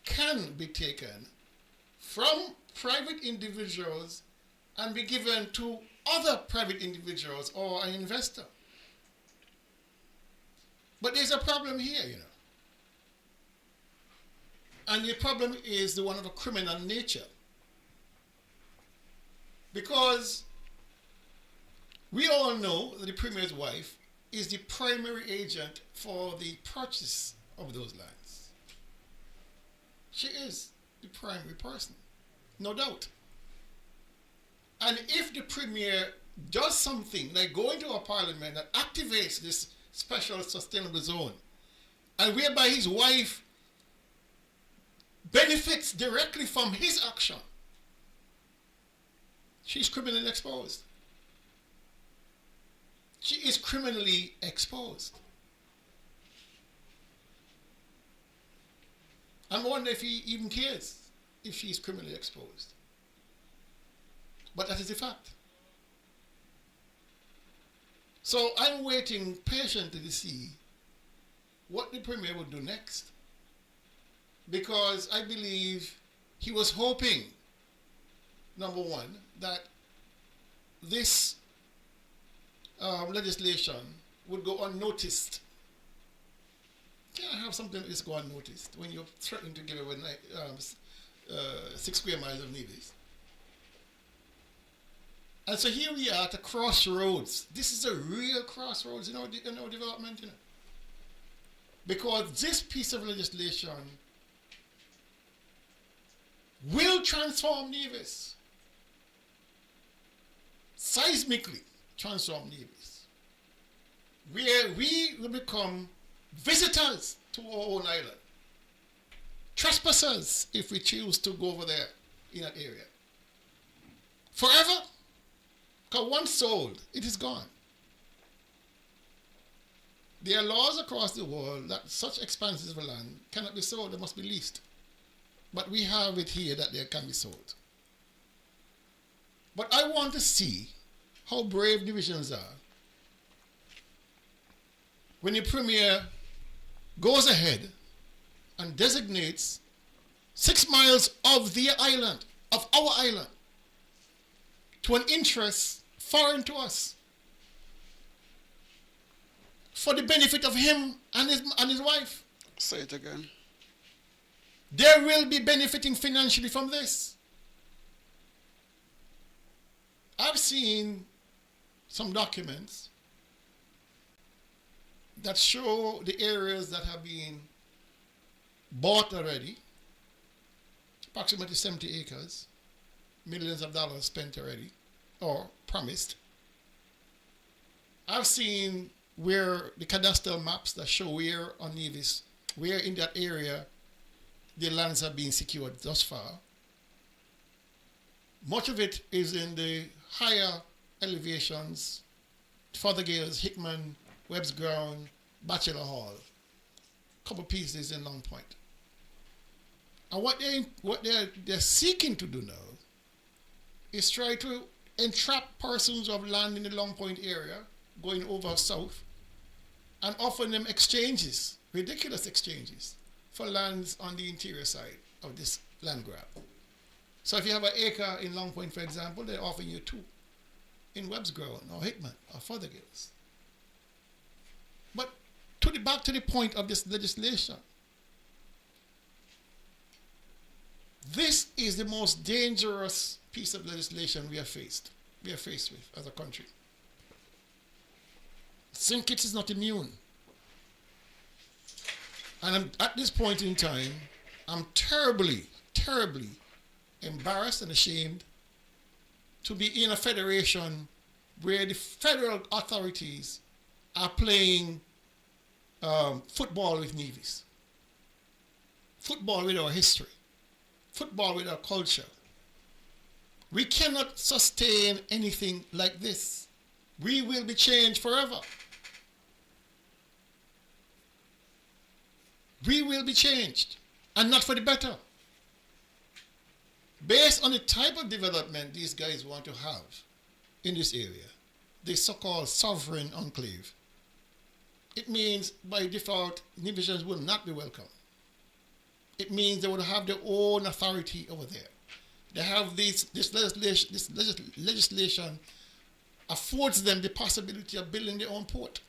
can be taken from private individuals and be given to other private individuals or an investor. But there's a problem here, you know. And the problem is the one of a criminal nature. Because we all know that the Premier's wife is the primary agent for the purchase of those lands. She is the primary person, no doubt. And if the Premier does something like go into a parliament that activates this special sustainable zone, and whereby his wife benefits directly from his action, she's criminally exposed. She is criminally exposed. I wonder if he even cares if she's criminally exposed. But that is a fact. So I'm waiting patiently to see what the Premier would do next. Because I believe he was hoping, number one, that this legislation would go unnoticed. Can't have something like this go unnoticed when you're threatening to give away 6 square miles of navies. And so here we are at a crossroads. This is a real crossroads in our development, you know. Because this piece of legislation will transform Nevis. Seismically transform Nevis. Where we will become visitors to our own island. Trespassers if we choose to go over there in that area. Forever. Because once sold, it is gone. There are laws across the world that such expanses of land cannot be sold, they must be leased. But we have it here that they can be sold. But I want to see how brave divisions are when the Premier goes ahead and designates 6 miles of their island, of our island, to an interest foreign to us, for the benefit of him and his wife. Say it again. They will be benefiting financially from this. I've seen some documents that show the areas that have been bought already, approximately 70 acres, millions of dollars spent already, or promised. I've seen where the cadastral maps that show where on Nevis, where in that area the lands have been secured thus far. Much of it is in the higher elevations, Fothergills, Hickman, Webb's Ground, Bachelor Hall, a couple pieces in Long Point. And what they're seeking to do now is try to entrap persons of land in the Long Point area going over south and offering them exchanges, ridiculous exchanges, for lands on the interior side of this land grab. So if you have an acre in Long Point, for example, they're offering you 2 in Webb's Ground or Hickman or Fothergills. But back to the point of this legislation, this is the most dangerous piece of legislation we are faced with as a country. St. Kitts is not immune. And at this point in time, I'm terribly, terribly embarrassed and ashamed to be in a federation where the federal authorities are playing football with Nevis, football with our history, football with our culture. We cannot sustain anything like this. We will be changed forever. We will be changed, and not for the better. Based on the type of development these guys want to have in this area, the so-called sovereign enclave, it means by default, Nevisians will not be welcome. It means they will have their own authority over there. They have this legislation affords them the possibility of building their own port,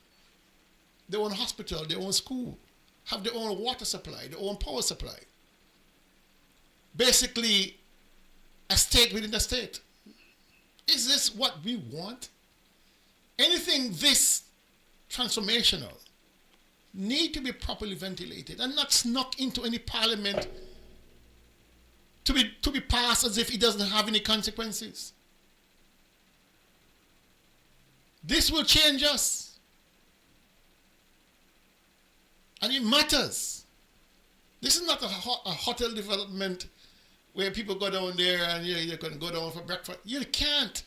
their own hospital, their own school, have their own water supply, their own power supply. Basically, a state within a state. Is this what we want? Anything this transformational need to be properly ventilated and not snuck into any parliament to be passed as if it doesn't have any consequences. This will change us. And it matters. This is not a hotel development where people go down there and you can go down for breakfast. You can't.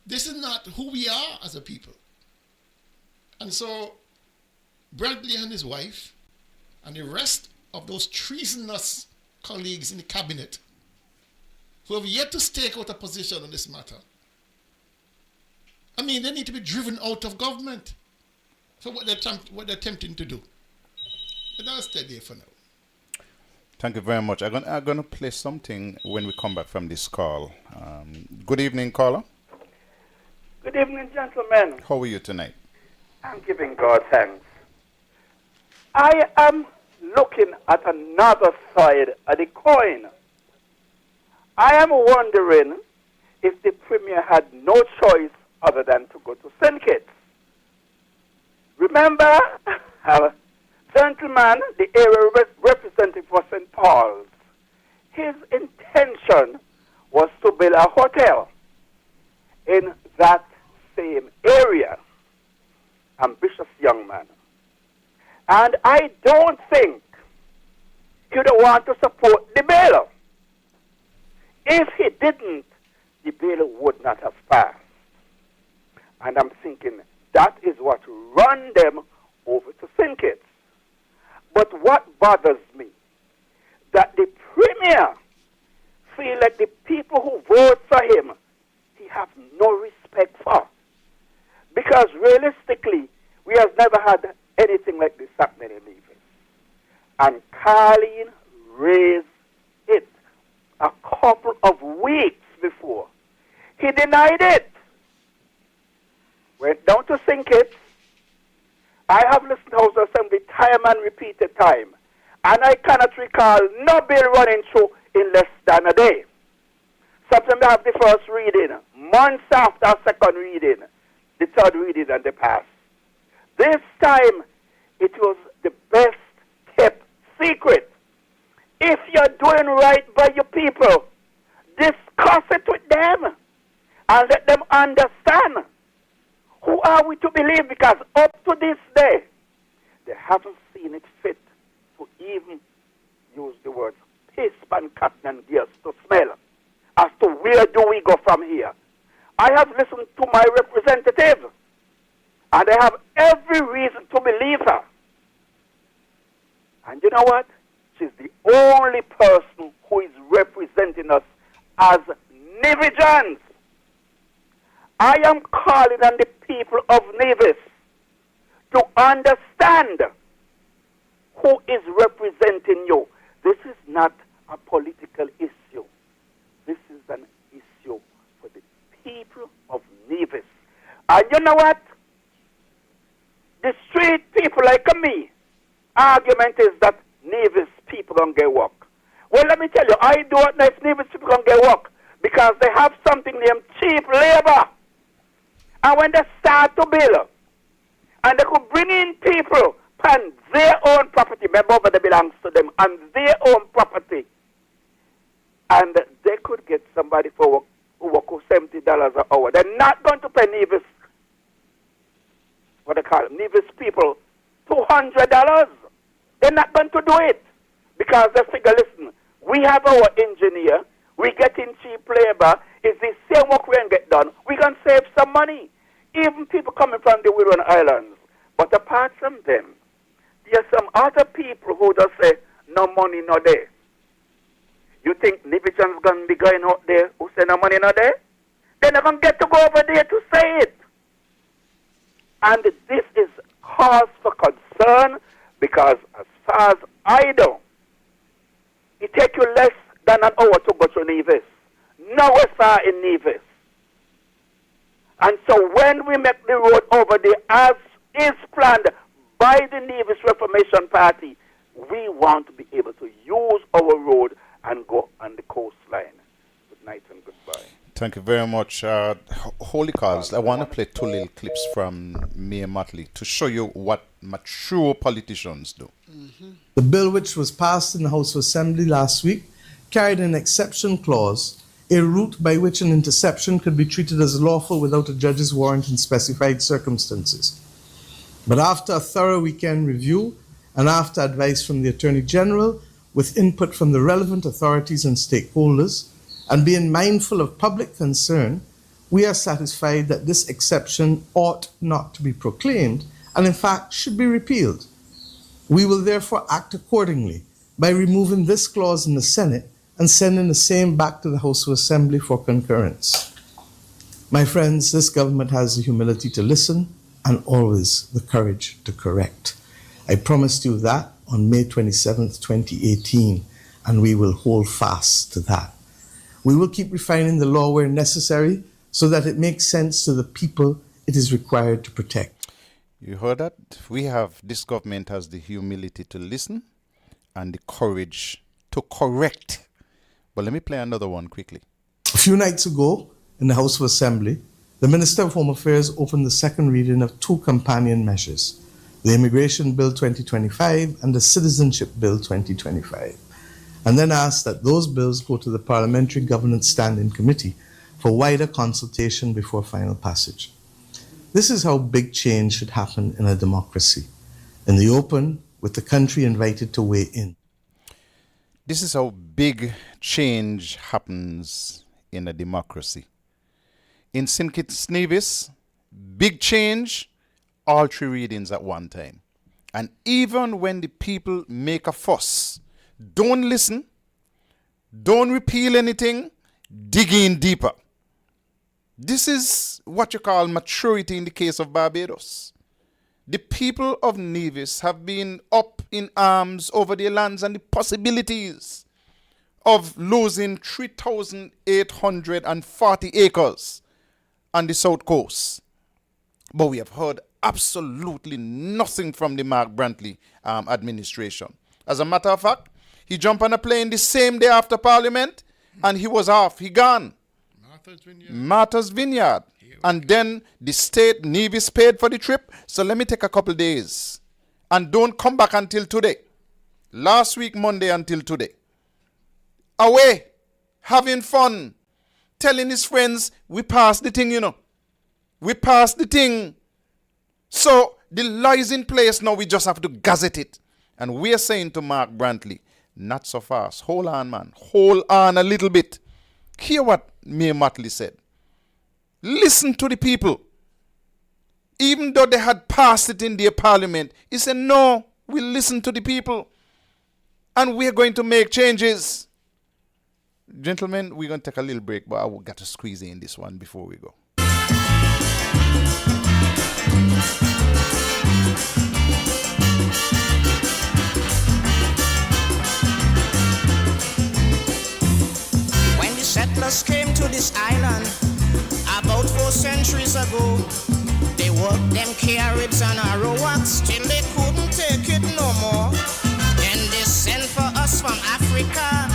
This is not who we are as a people. And so Bradley and his wife and the rest of those treasonous colleagues in the cabinet who have yet to stake out a position on this matter, I mean, they need to be driven out of government for what they're attempting to do. But I'll stay there for now. Thank you very much. I'm going to play something when we come back from this call. Good evening, caller. Good evening, gentlemen. How are you tonight? I'm giving God thanks. I am looking at another side of the coin. I am wondering if the Premier had no choice other than to go to St. Kitts. Remember, gentleman, the area representative for St. Paul's, his intention was to build a hotel in that same area. Ambitious young man. And I don't think he would want to support the bill. If he didn't, the bill would not have passed. And I'm thinking that is what run them over to St. Kitts. But what bothers me, that the Premier feel like the people who vote for him, he have no respect for. Because realistically, we have never had anything like this happening in Nevis. And Carleen raised it a couple of weeks before. He denied it. Went down to St. Kitts. I have listened to House Assembly time and repeated time. And I cannot recall no bill running through in less than a day. Sometimes they have the first reading, months after second reading, the third reading, and the pass. This time, it was the best kept secret. If you're doing right by your people, discuss it with them and let them understand. Who are we to believe? Because up to this day, they haven't seen it fit to even use the words piss, pan, cotton, and gears to smell as to where do we go from here. I have listened to my representative, and I have every reason to believe her. And you know what? She's the only person who is representing us as Nevisians. I am calling on the people of Nevis to understand who is representing you. This is not a political issue. This is an issue for the people of Nevis. And you know what? The street people like me, argument is that Nevis people don't get work. Well, let me tell you, I don't know if Nevis people don't get work because they have something named cheap labor. And when they start to build, and they could bring in people on their own property, remember that belongs to them, on their own property, and they could get somebody for work, who work $70 an hour. They're not going to pay Nevis, what they call it, Nevis people, $200. They're not going to do it because they figure, listen, we have our engineer, we get in cheap labor, it's the same work we can get done, we can save some money. Even people coming from the Wilderness Islands. But apart from them, there are some other people who just say, no money, no there. You think Nivision's going to be going out there who say no money, no there? They're not going to get to go over there to say it. And this is cause for concern because as far as I know, it takes you less than an hour to go to Nevis. Nowhere far in Nevis. And so when we make the road over there as is planned by the Nevis Reformation Party, we want to be able to use our road and go on the coastline. Good night and goodbye. Thank you very much. Holy Cause, I want to play two little clips from Mayor Motley to show you what mature politicians do. The bill which was passed in the House of Assembly last week carried an exception clause, a route by which an interception could be treated as lawful without a judge's warrant in specified circumstances. But after a thorough weekend review and after advice from the Attorney General, with input from the relevant authorities and stakeholders, and being mindful of public concern, we are satisfied that this exception ought not to be proclaimed and in fact should be repealed. We will therefore act accordingly by removing this clause in the Senate and sending the same back to the House of Assembly for concurrence. My friends, this government has the humility to listen and always the courage to correct. I promised you that on May 27th, 2018, and we will hold fast to that. We will keep refining the law where necessary so that it makes sense to the people it is required to protect. You heard that? This government has the humility to listen and the courage to correct. But let me play another one quickly. A few nights ago, in the House of Assembly, the Minister of Home Affairs opened the second reading of two companion measures, the Immigration Bill 2025 and the Citizenship Bill 2025, and then asked that those bills go to the Parliamentary Governance Standing Committee for wider consultation before final passage. This is how big change should happen in a democracy, in the open, with the country invited to weigh in. This is how big change happens in a democracy. In St. Kitts Nevis, big change, all three readings at one time. And even when the people make a fuss, don't listen, don't repeal anything, dig in deeper. This is what you call maturity in the case of Barbados. The people of Nevis have been up in arms over their lands and the possibilities of losing 3,840 acres on the south coast. But we have heard absolutely nothing from the Mark Brantley administration. As a matter of fact, he jumped on a plane the same day after Parliament and he was off, he gone. Martha's Vineyard. And then the state, Nevis, paid for the trip. So let me take a couple days. And don't come back until today. Last week, Monday until today. Away, having fun, telling his friends, we passed the thing, you know. We passed the thing. So the law is in place now, we just have to gazette it. And we're saying to Mark Brantley, not so fast. Hold on, man. Hold on a little bit. Hear what Mayor Motley said. Listen to the people. Even though they had passed it in their parliament, he said, no, we'll listen to the people. And we're going to make changes. Gentlemen, we're going to take a little break, but I will got to squeeze in this one before we go. When the settlers came to this island, about 4 centuries ago, they worked them Caribs and Arawaks till they couldn't take it no more. Then they sent for us from Africa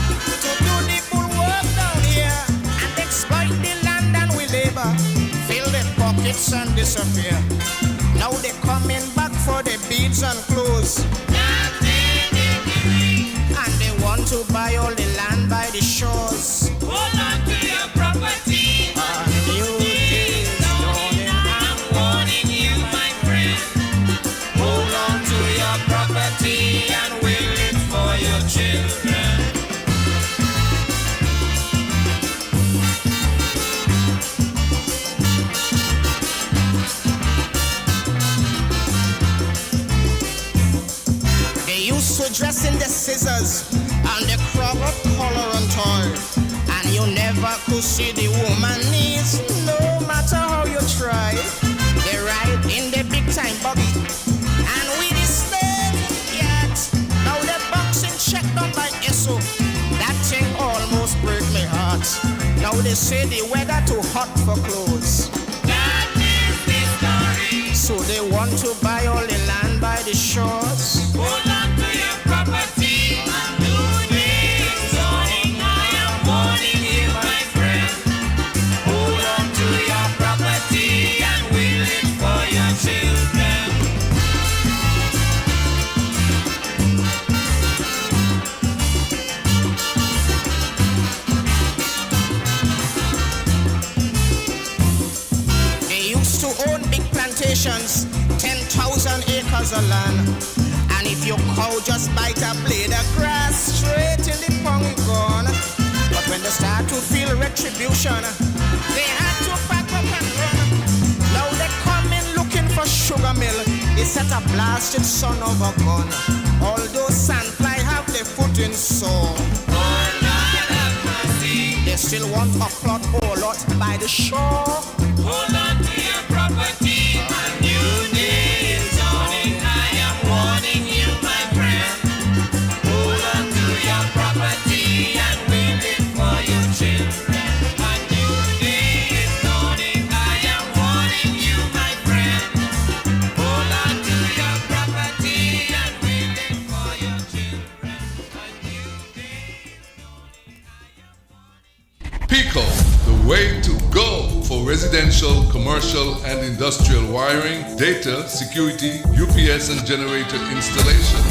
to do the bull work down here and exploit the land and we labor, fill their pockets and disappear. Now they coming back for the beads and clothes, and they want to buy all the land by the shores. Hold on to your to see the woman needs. No matter how you try, they ride in the big time buggy. And we the state yet. Now the boxing checked out by ESO. That thing almost break my heart. Now they say the weather too hot for clothes. That is the story. So they want to buy all the land by the shores. Hold on to your property and do this zoning. I am warning you, my friend. Hold on to your property and will it for your children. They used to own big plantations, 10,000 acres of land. And if your cow just bite a blade of grass, straight in the pond gone. But when they start to feel retribution, they had to pack up and run. Now they come in looking for sugar mill. They set a blasted son of a gun. Although sandfly have their foot in sore. They still want a plot or lot by the shore. Hold on to your property and you need zoning. I am warning you, my friend. Hold on to your property and will it for your children. And you need zoning. I am warning you, my friend. Hold on to your property and will it for your children. Pico, the way to go for residential, commercial, and industrial wiring, data, security, UPS, and generator installation.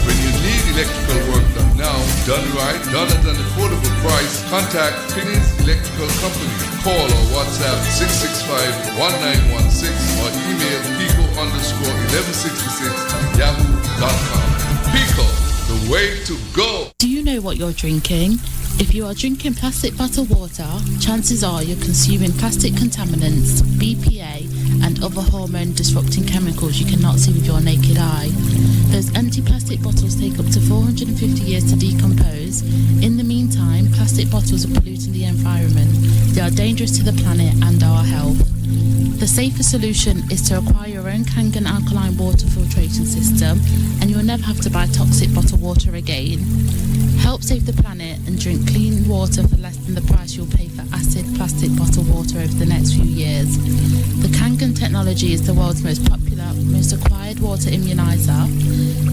When you need electrical work done now, done right, done at an affordable price, contact Finney's Electrical Company. Call or WhatsApp 665-1916 or email pico_1166@yahoo.com. Pico, the way to go. Do you know what you're drinking? If you are drinking plastic bottled water, chances are you're consuming plastic contaminants, BPA, and other hormone-disrupting chemicals you cannot see with your naked eye. Those empty plastic bottles take up to 450 years to decompose. In the meantime, plastic bottles are polluting the environment. They are dangerous to the planet and our health. The safer solution is to acquire your own Kangen alkaline water filtration system, and you'll never have to buy toxic bottled water again. Help save the planet and drink clean water for less than the price you'll pay for acid plastic bottled water over the next few years. The Kangen technology is the world's most popular, most acquired water immunizer.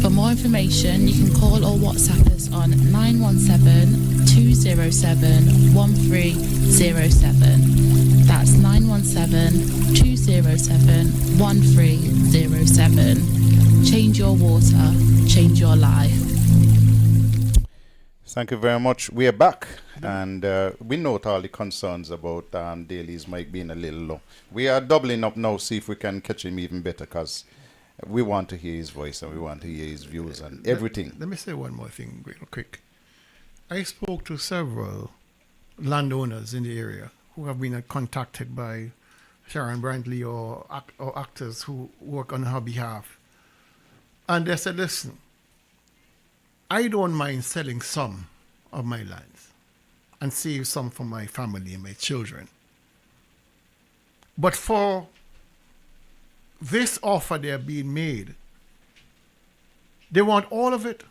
For more information, you can call or WhatsApp us on 917-207-1307. That's 917-207-1307. Change your water, change your life. Thank you very much. We are back, and we note all the concerns about Daly's mic being a little low. We are doubling up now, see if we can catch him even better, because we want to hear his voice and we want to hear his views and everything. Let me say one more thing real quick. I spoke to several landowners in the area who have been contacted by Sharon Brantley or actors who work on her behalf. And they said, listen, I don't mind selling some of my lands and save some for my family and my children. But for this offer they're being made, they want all of it.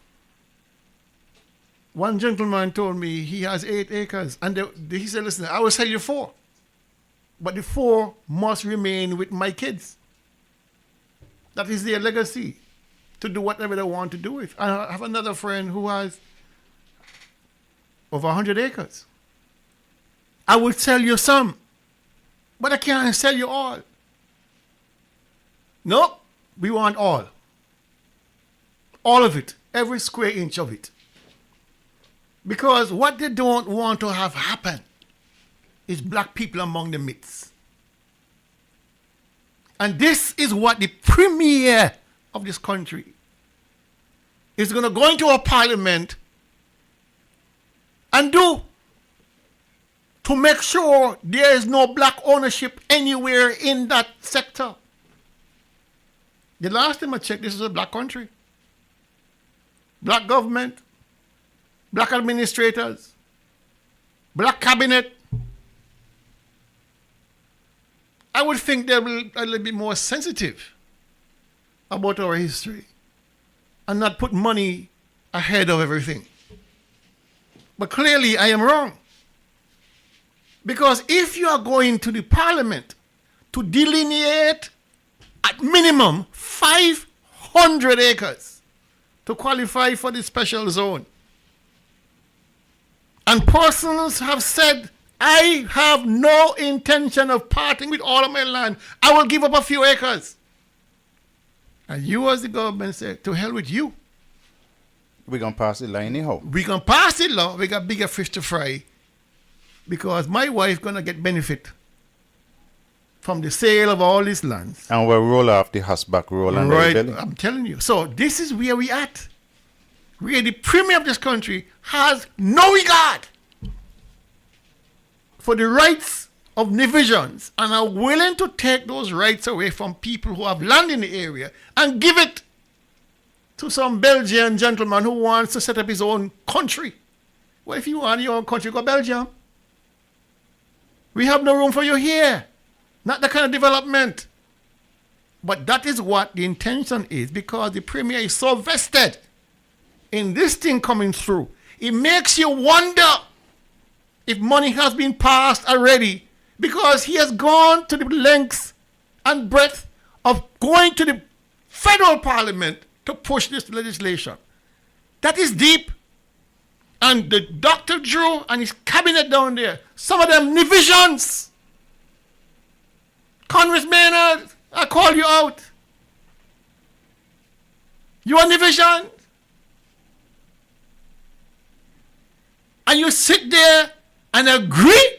One gentleman told me he has 8 acres, and he said, listen, I will sell you 4, but the 4 must remain with my kids. That is their legacy, to do whatever they want to do with. I have another friend who has over 100 acres. I will sell you some, but I can't sell you all. Nope, we want all. All of it, every square inch of it. Because what they don't want to have happen is black people among the midst. And this is what the premier of this country is going to go into a parliament and do to make sure there is no black ownership anywhere in that sector. The last time I checked, this is a black country. Black government, black administrators, black cabinet, I would think they'll be a little bit more sensitive about our history and not put money ahead of everything. But clearly I am wrong. Because if you are going to the parliament to delineate at minimum 500 acres to qualify for the special zone, and persons have said, I have no intention of parting with all of my land, I will give up a few acres. And you as the government say, to hell with you. We're going to pass the law anyhow. We're going to pass the law. We got bigger fish to fry. Because my wife going to get benefit from the sale of all these lands. And we'll roll off the horseback roll and Right, belly. I'm telling you. So this is where we at. Where the premier of this country has no regard for the rights of divisions and are willing to take those rights away from people who have land in the area and give it to some Belgian gentleman who wants to set up his own country. Well, if you want your own country, go Belgium. We have no room for you here. Not the kind of development. But that is what the intention is, because the premier is so vested in this thing coming through. It makes you wonder if money has been passed already, because he has gone to the lengths and breadth of going to the federal parliament to push this legislation. That is deep. And the Dr. Drew and his cabinet down there, some of them divisions. Congress Maynard, I call you out. You are division. And you sit there and agree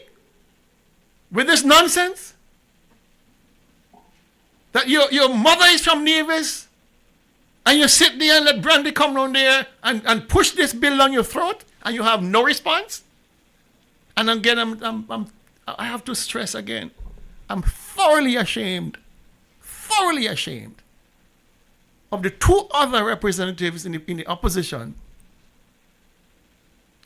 with this nonsense? That your mother is from Nevis, and you sit there and let Brandy come down there and push this bill down your throat, and you have no response? And again, I have to stress again, I'm thoroughly ashamed of the two other representatives in the opposition,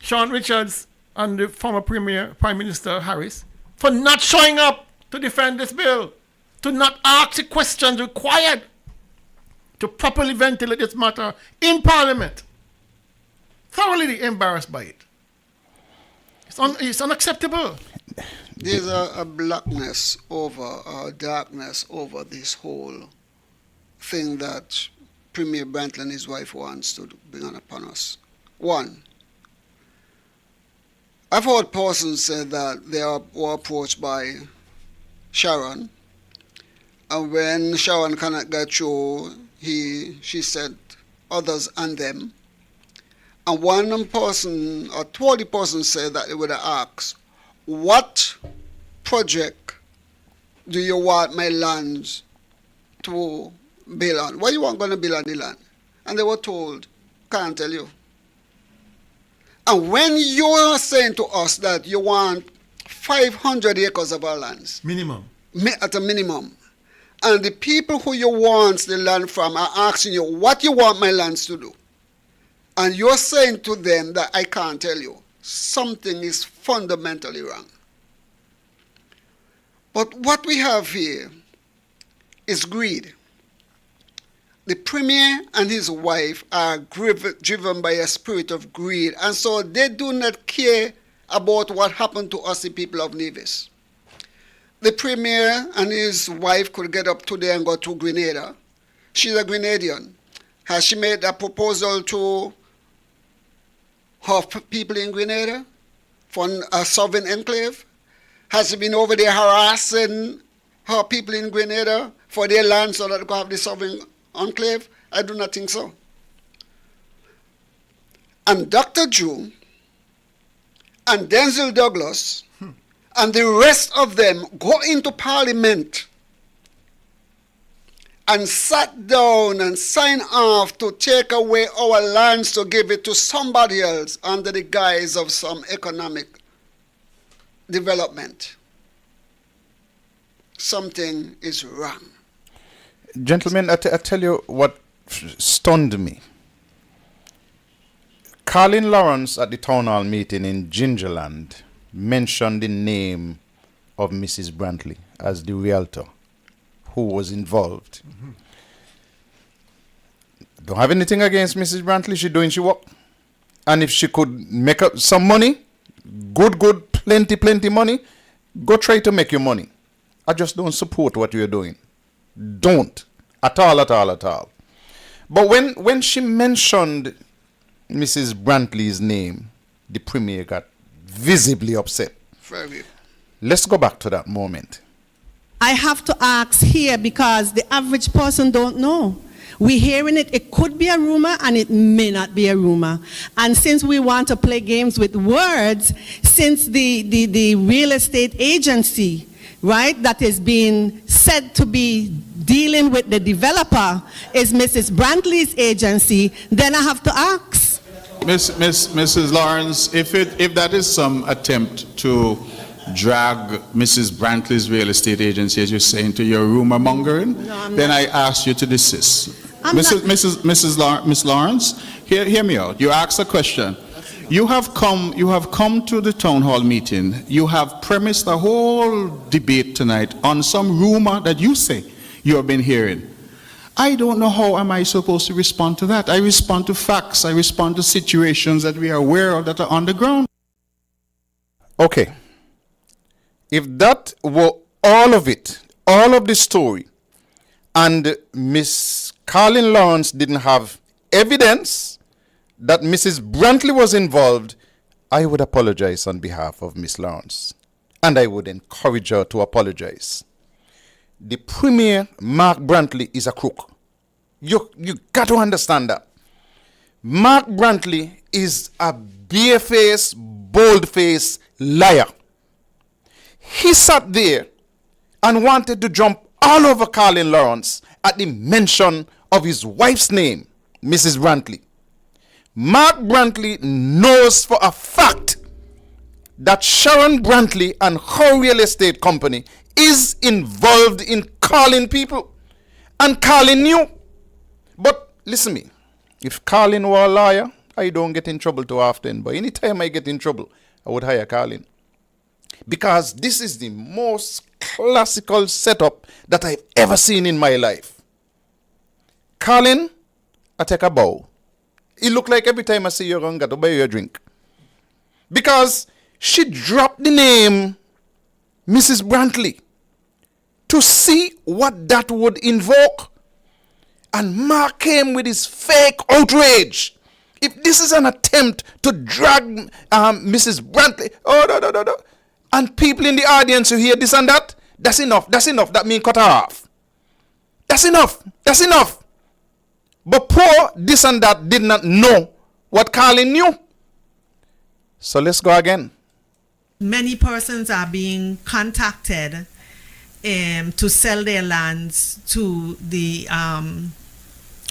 Sean Richards and the former Prime Minister Harris, for not showing up to defend this bill, to not ask the questions required to properly ventilate this matter in Parliament. Thoroughly embarrassed by it. It's unacceptable. There's a blackness over, a darkness over this whole thing that Premier Brantley and his wife wants to bring on upon us. One, I've heard persons say that they were approached by Sharon, and when Sharon cannot get through, she said others and them. And one person, or 20 persons said that they would have asked, what project do you want my lands to build on? What you want going to build on the land? And they were told, can't tell you. And when you are saying to us that you want 500 acres of our lands, minimum, at a minimum, and the people who you want the land from are asking you what you want my lands to do, and you're saying to them that I can't tell you, something is fundamentally wrong. But what we have here is greed. The premier and his wife are driven by a spirit of greed, and so they do not care about what happened to us, the people of Nevis. The premier and his wife could get up today and go to Grenada. She's a Grenadian. Has she made a proposal to her people in Grenada for a sovereign enclave? Has she been over there harassing her people in Grenada for their land so that they could have the sovereign enclave? I do not think so. And Dr. Drew and Denzel Douglas and the rest of them go into Parliament and sat down and signed off to take away our lands to give it to somebody else under the guise of some economic development. Something is wrong. Gentlemen, I tell you what stunned me. Colin Lawrence at the town hall meeting in Gingerland mentioned the name of Mrs. Brantley as the realtor who was involved. Don't have anything against Mrs. Brantley. She doing she work. And if she could make up some money, good, plenty money, go try to make your money. I just don't support what you're doing. Don't. At all. But when she mentioned Mrs. Brantley's name, the Premier got visibly upset. Very. Let's go back to that moment. I have to ask here because the average person don't know. We're hearing it. It could be a rumor and it may not be a rumor. And since we want to play games with words, since the real estate agency, right, that is being said to be dealing with the developer is Mrs. Brantley's agency, then I have to ask. Mrs. Lawrence, if that is some attempt to drag Mrs. Brantley's real estate agency, as you're saying, to your rumor mongering, then I ask you to desist. Miss Lawrence, hear me out. You asked a question. You have come to the town hall meeting. You have premised a whole debate tonight on some rumor that you say you have been hearing. I don't know how am I supposed to respond to that. I respond to facts. I respond to situations that we are aware of that are on the ground. Okay. If that were all of it, all of the story, and Miss Carlin Lawrence didn't have evidence that Mrs. Brantley was involved, I would apologize on behalf of Miss Lawrence. And I would encourage her to apologize. The Premier, Mark Brantley, is a crook. You got to understand that. Mark Brantley is a bare-faced, bold-faced liar. He sat there and wanted to jump all over Carlin Lawrence at the mention of his wife's name, Mrs. Brantley. Mark Brantley knows for a fact that Sharon Brantley and her real estate company is involved in calling people. And Carlin knew. But listen to me. If Carlin were a liar, I don't get in trouble too often. But anytime I get in trouble, I would hire Carlin. Because this is the most classical setup that I've ever seen in my life. Carlin, I take a bow. It look like every time I see you around, got to buy you a drink. Because she dropped the name Mrs. Brantley to see what that would invoke. And Mark came with his fake outrage. If this is an attempt to drag Mrs. Brantley, no. And people in the audience who hear this and that, that's enough. That means cut her off. That's enough. But poor this and that did not know what Carlin knew. So let's go again. Many persons are being contacted to sell their lands to the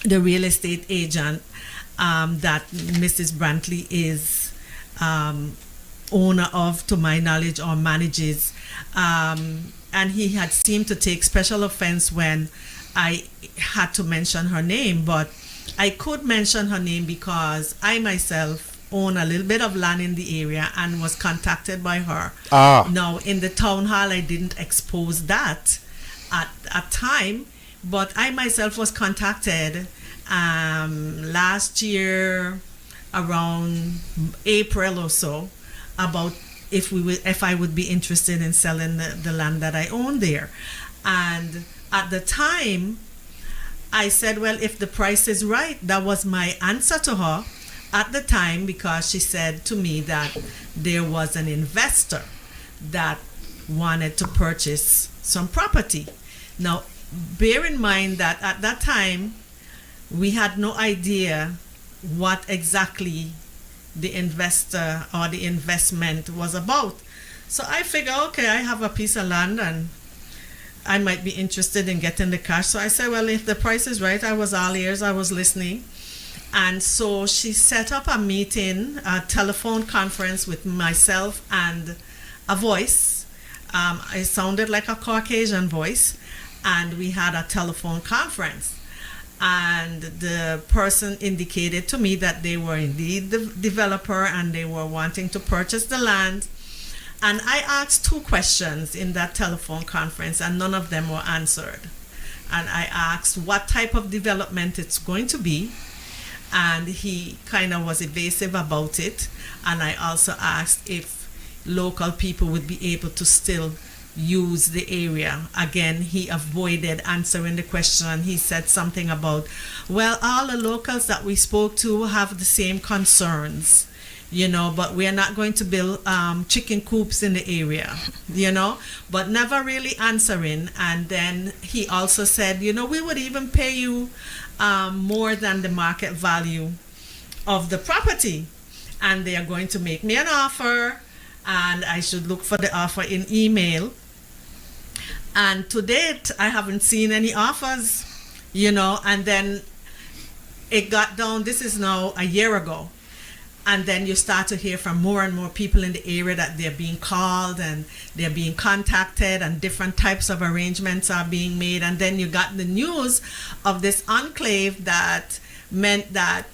real estate agent that Mrs. Brantley is owner of, to my knowledge, or manages. And he had seemed to take special offense when I had to mention her name, but I could mention her name because I myself own a little bit of land in the area and was contacted by her. Now, in the town hall, I didn't expose that at a time, but I myself was contacted last year around April or so about if I would be interested in selling the land that I own there. And at the time, I said, well, if the price is right, that was my answer to her at the time, because she said to me that there was an investor that wanted to purchase some property. Now, bear in mind that at that time, we had no idea what exactly the investor or the investment was about. So I figured, okay, I have a piece of land and I might be interested in getting the cash. So I said, well, if the price is right, I was all ears, I was listening. And so she set up a meeting, a telephone conference with myself and a voice. It sounded like a Caucasian voice. And we had a telephone conference. And the person indicated to me that they were indeed the developer and they were wanting to purchase the land. And I asked 2 questions in that telephone conference, and none of them were answered. And I asked what type of development it's going to be, and he kind of was evasive about it. And I also asked if local people would be able to still use the area. Again, he avoided answering the question. He said something about, well, all the locals that we spoke to have the same concerns, but we are not going to build chicken coops in the area, but never really answering. And then he also said, we would even pay you more than the market value of the property, and they are going to make me an offer, and I should look for the offer in email. And to date, I haven't seen any offers, and then it got down. This is now a year ago. And then you start to hear from more and more people in the area that they're being called and they're being contacted, and different types of arrangements are being made. And then you got the news of this enclave that meant that,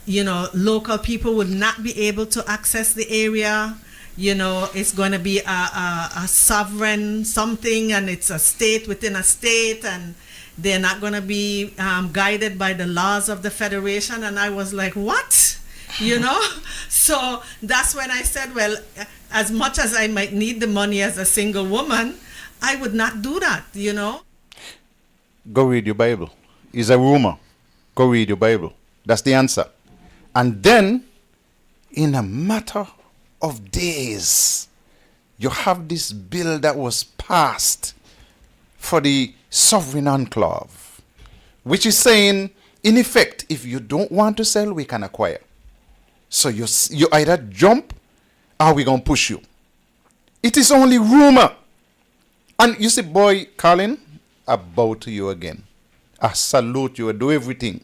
local people would not be able to access the area. It's going to be a sovereign something, and it's a state within a state, and they're not going to be guided by the laws of the federation. And I was like, what? So that's when I said, well, as much as I might need the money as a single woman, I would not do that, Go read your Bible. It's a rumor. Go read your Bible. That's the answer. And then, in a matter of days, you have this bill that was passed for the sovereign enclave, which is saying, in effect, if you don't want to sell, we can acquire. So you either jump or we're going to push you. It is only rumor. And you see, boy, Colin, I bow to you again. I salute you. I do everything.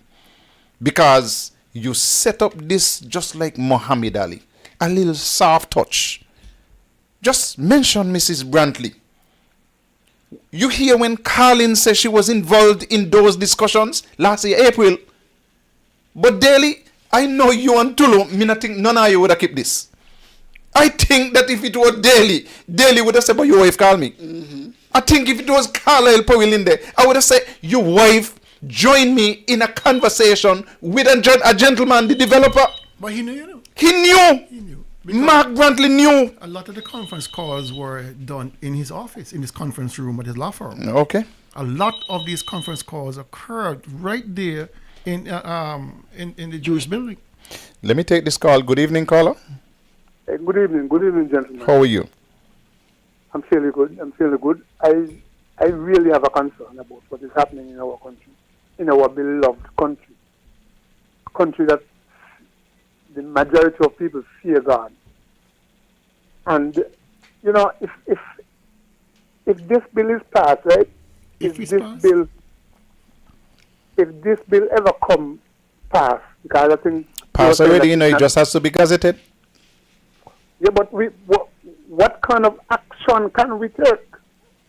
Because you set up this just like Muhammad Ali. A little soft touch. Just mention Mrs. Brantley. You hear when Colin said she was involved in those discussions last year, April. But daily, I know you and Tulu, me not think none of you would have kept this. I think that if it were Daly would have said, but your wife called me. Mm-hmm. I think if it was Carlisle Powell in there, I would have said, your wife joined me in a conversation with a gentleman, the developer. But he knew, He knew. Mark Brantley knew. A lot of the conference calls were done in his office, in his conference room at his law firm. Okay. A lot of these conference calls occurred right there in the Jewish building. Let me take this call. Good evening, caller. Good evening, gentlemen. How are you? I'm feeling good. I really have a concern about what is happening in our country, in our beloved country that the majority of people fear God. And if this bill is passed, right? If this bill ever come passed, because I think pass already, it just has to be gazetted. Yeah, but what kind of action can we take?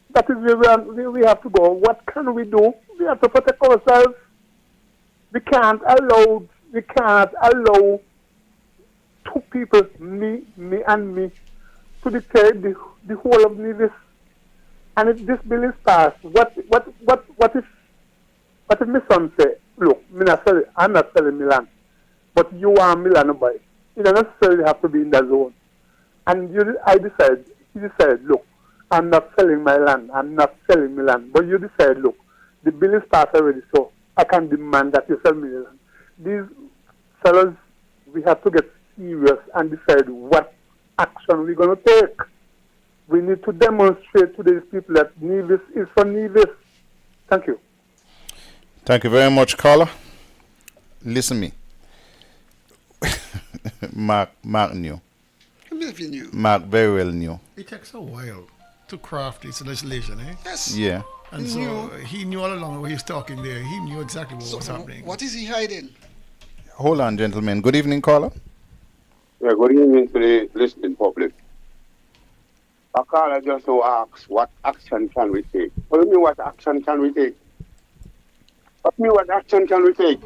That is where we have to go. What can we do? We have to protect ourselves. We can't allow two people, me and me, to dictate the whole of Nevis. And if this bill is passed, what if my son say, look, I'm not selling Milan, but you want Milan buy. You don't necessarily have to be in that zone. And he decided, look, I'm not selling my land, I'm not selling Milan. But you decide, look, the bill is passed already, so I can demand that you sell me the land. These fellows, we have to get serious and decide what action we're going to take. We need to demonstrate to these people that Nevis is for Nevis. Thank you. Thank you very much, caller. Listen me. Mark knew. Mark very well knew. It takes a while to craft this legislation, eh? Yes. Yeah. And he knew all along when he was talking there. He knew exactly what was happening. What is he hiding? Hold on, gentlemen. Good evening, caller. Yeah, good evening to the listening public. A caller just to ask, what action can we take? What do you mean, what action can we take? What do you mean, what action can we take?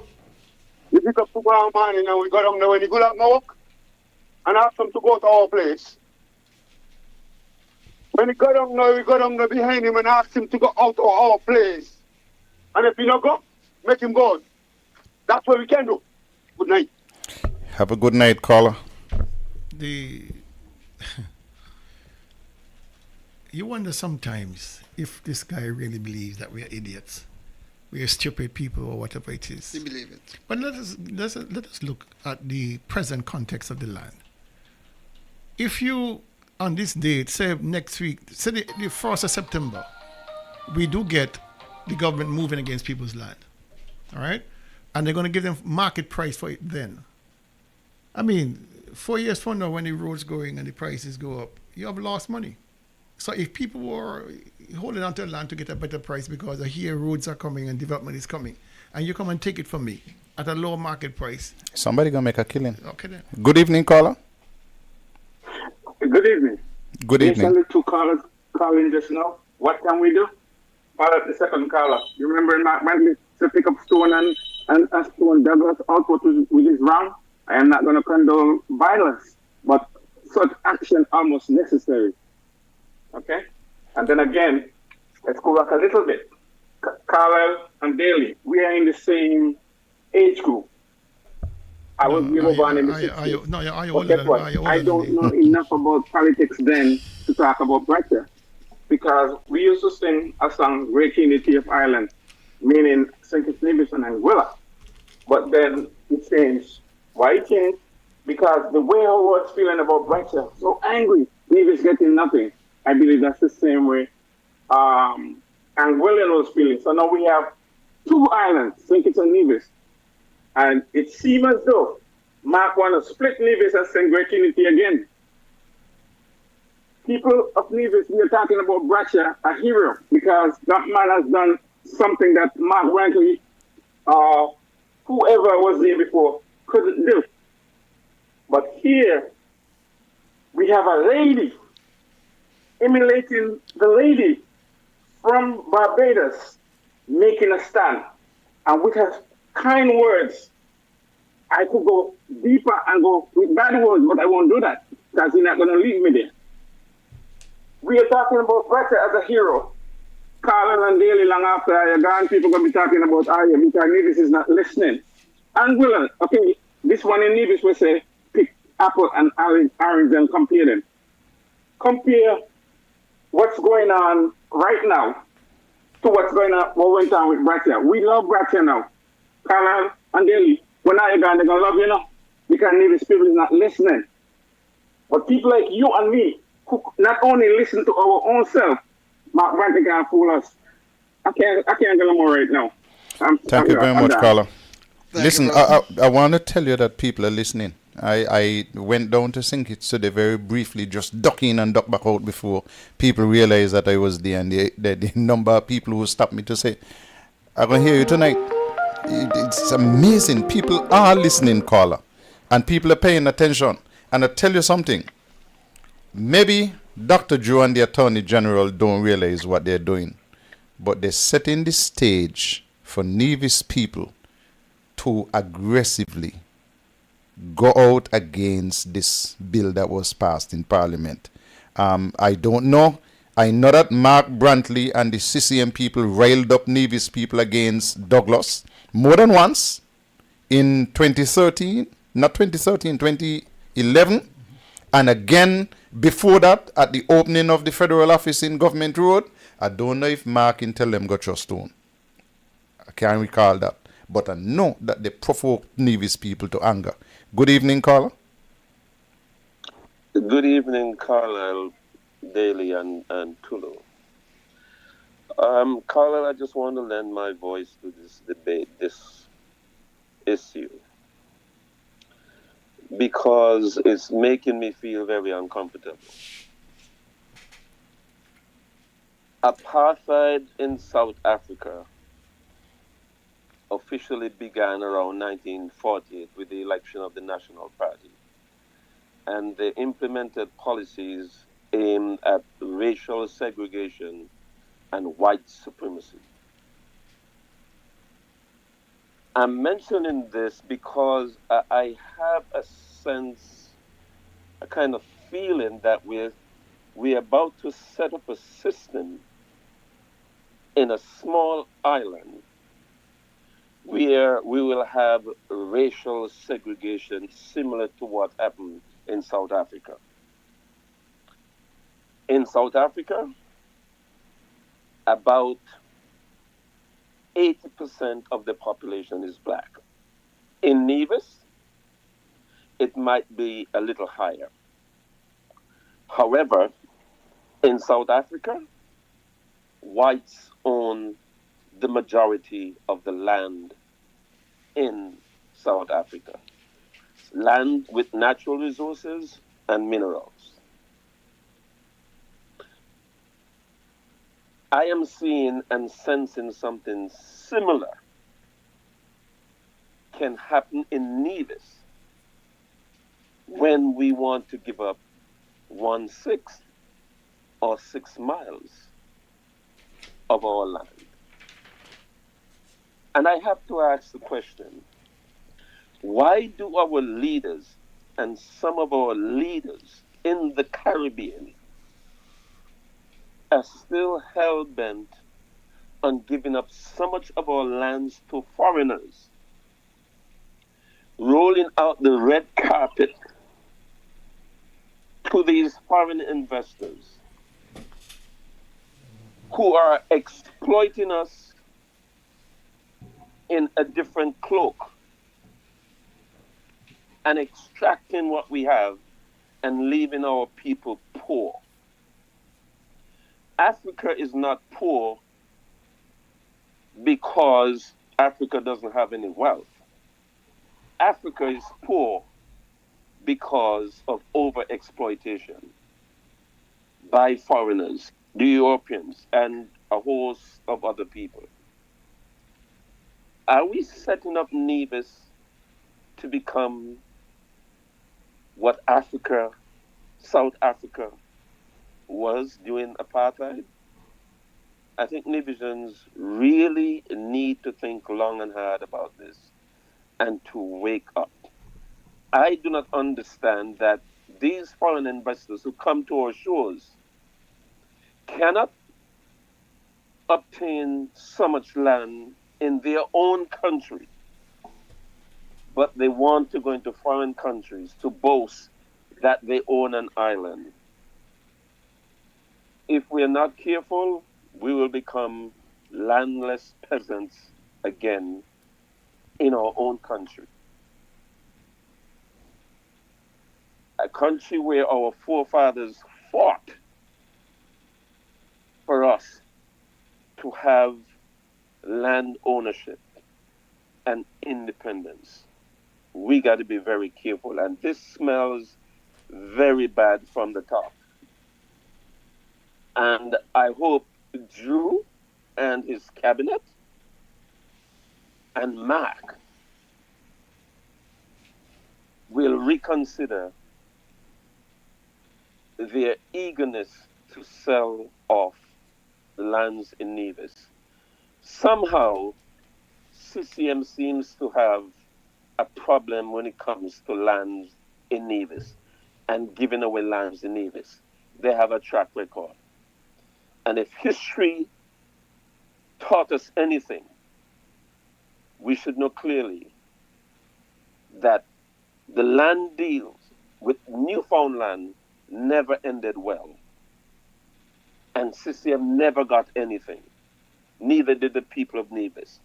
You pick up tomorrow morning and we go down there when you go out and work and ask them to go to our place. When he go down now, we go down there behind him and ask him to go out of our place. And if he don't go, make him go. That's what we can do. Good night. Have a good night, caller. You wonder sometimes if this guy really believes that we are idiots, we are stupid people, or whatever it is. He believe it. But let us look at the present context of the land. If you, on this date, say next week, say the 1st of September, we do get the government moving against people's land, all right? And they're going to give them market price for it then. I mean, 4 years from now, when the roads going and the prices go up, you have lost money. So if people were holding on to land to get a better price because I hear roads are coming and development is coming, and you come and take it from me at a low market price. Somebody gonna make a killing. Okay then. Good evening, caller. Good evening. Good evening. Based on the two callers calling just now, what can we do? Follow up the second caller. You remember Mark Brantley to pick up Stone and Stone Douglas out with his wrong? I am not going to condone violence, but such action almost necessary. Okay? And then again, let's go back a little bit. Carlisle and Daly, we are in the same age group. I was born in the 60s. Guess what? I don't know enough about politics then to talk about Brexit. Because we used to sing a song, Great Unity of Ireland, meaning St. Kitts Nevis and Anguilla. But then it changed. Why it changed? Because the way I was feeling about Brexit, so angry, Nevis getting nothing. I believe that's the same way Anguilla was feeling. So now we have two islands, St. Kitts and Nevis. And it seems as though Mark want to split Nevis and send Great Unity again. People of Nevis, we are talking about Bradshaw, a hero, because that man has done something that Mark Brantley, whoever was there before, couldn't do. But here, we have a lady emulating the lady from Barbados, making a stand. And with her kind words, I could go deeper and go with bad words, but I won't do that, because he's not going to leave me there. We are talking about Brexit as a hero. Carlin and Daly, long after I are gone, people are going to be talking about Arya because Nevis is not listening. And Willen, okay, this one in Nevis will say, pick apple and orange and compare them. Compare what's going on right now to what's going on, what went on with Brexit. We love Brexit now. Carlin and Daly, when I are gone, they're going to love you now because Nevis people is not listening. But people like you and me, who not only listen to our own self, Mark Brantley can't fool us. I can't get no more right now. Thank you very much, caller. Listen, I want to tell you that people are listening. I went down to St. Kitts today very briefly, just duck in and duck back out before people realized that I was there. And the number of people who stopped me to say, I'm going to hear you tonight. It's amazing. People are listening, caller. And people are paying attention. And I tell you something. Maybe Dr. Drew and the Attorney General don't realize what they're doing, but they're setting the stage for Nevis people to aggressively go out against this bill that was passed in Parliament. I don't know. I know that Mark Brantley and the CCM people railed up Nevis people against Douglas more than once in 2013, not 2013, 2011. And again, before that, at the opening of the federal office in Government Road, I don't know if Mark can tell them got your stone. I can't recall that. But I know that they provoked Nevis people to anger. Good evening, caller. Good evening, Carlisle, Daly, and Tulu. Carlisle, I just want to lend my voice to this debate, this issue, because it's making me feel very uncomfortable. Apartheid in South Africa officially began around 1948 with the election of the National Party, and they implemented policies aimed at racial segregation and white supremacy. I'm mentioning this because I have a sense, a kind of feeling that we're we're about to set up a system in a small island where we will have racial segregation similar to what happened in South Africa. In South Africa, about 80% of the population is black. In Nevis, it might be a little higher. However, in South Africa, whites own the majority of the land in South Africa. Land with natural resources and minerals. I am seeing and sensing something similar can happen in Nevis when we want to give up 1/6 or 6 miles of our land. And I have to ask the question, why do our leaders and some of our leaders in the Caribbean are still hell-bent on giving up so much of our lands to foreigners, rolling out the red carpet to these foreign investors who are exploiting us in a different cloak and extracting what we have and leaving our people poor. Africa is not poor because Africa doesn't have any wealth. Africa is poor because of overexploitation by foreigners, the Europeans, and a host of other people. Are we setting up Nevis to become what Africa, South Africa, was during apartheid? I think Nevisians really need to think long and hard about this and to wake up. I do not understand that these foreign investors who come to our shores cannot obtain so much land in their own country, but they want to go into foreign countries to boast that they own an island. If we are not careful, we will become landless peasants again in our own country. A country where our forefathers fought for us to have land ownership and independence. We got to be very careful, and this smells very bad from the top. And I hope Drew and his cabinet and Mark will reconsider their eagerness to sell off lands in Nevis. Somehow, CCM seems to have a problem when it comes to lands in Nevis and giving away lands in Nevis. They have a track record. And if history taught us anything, we should know clearly that the land deals with Newfoundland never ended well. And CCM never got anything. Neither did the people of Nevis.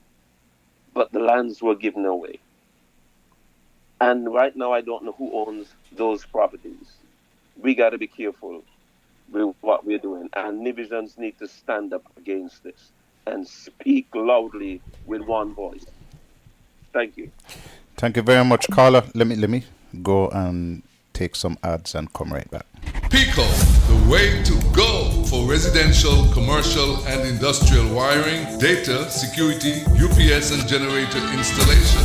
But the lands were given away. And right now I don't know who owns those properties. We got to be careful with what we're doing. And Nevisians need to stand up against this and speak loudly with one voice. Thank you. Thank you very much, Carla. Let me go and take some ads and come right back. Pico, the way to go for residential, commercial, and industrial wiring, data, security, UPS, and generator installation.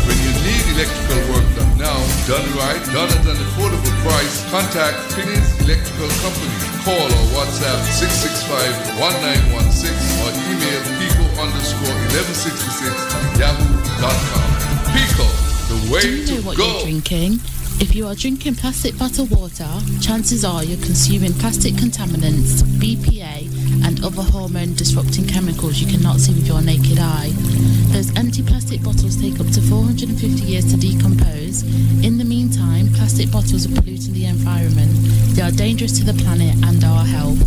When you need electrical work done now, done right, done at an affordable price, contact Finney's Electrical Company. Call or WhatsApp 665-1916 or email pico_1166 yahoo.com. Pico, the way Do you know to what go. you're drinking? If you are drinking plastic bottled water, chances are you're consuming plastic contaminants, BPA, and other hormone disrupting chemicals you cannot see with your naked eye. Those empty plastic bottles take up to 450 years to decompose. In the meantime, plastic bottles are polluting the environment. They are dangerous to the planet and our health.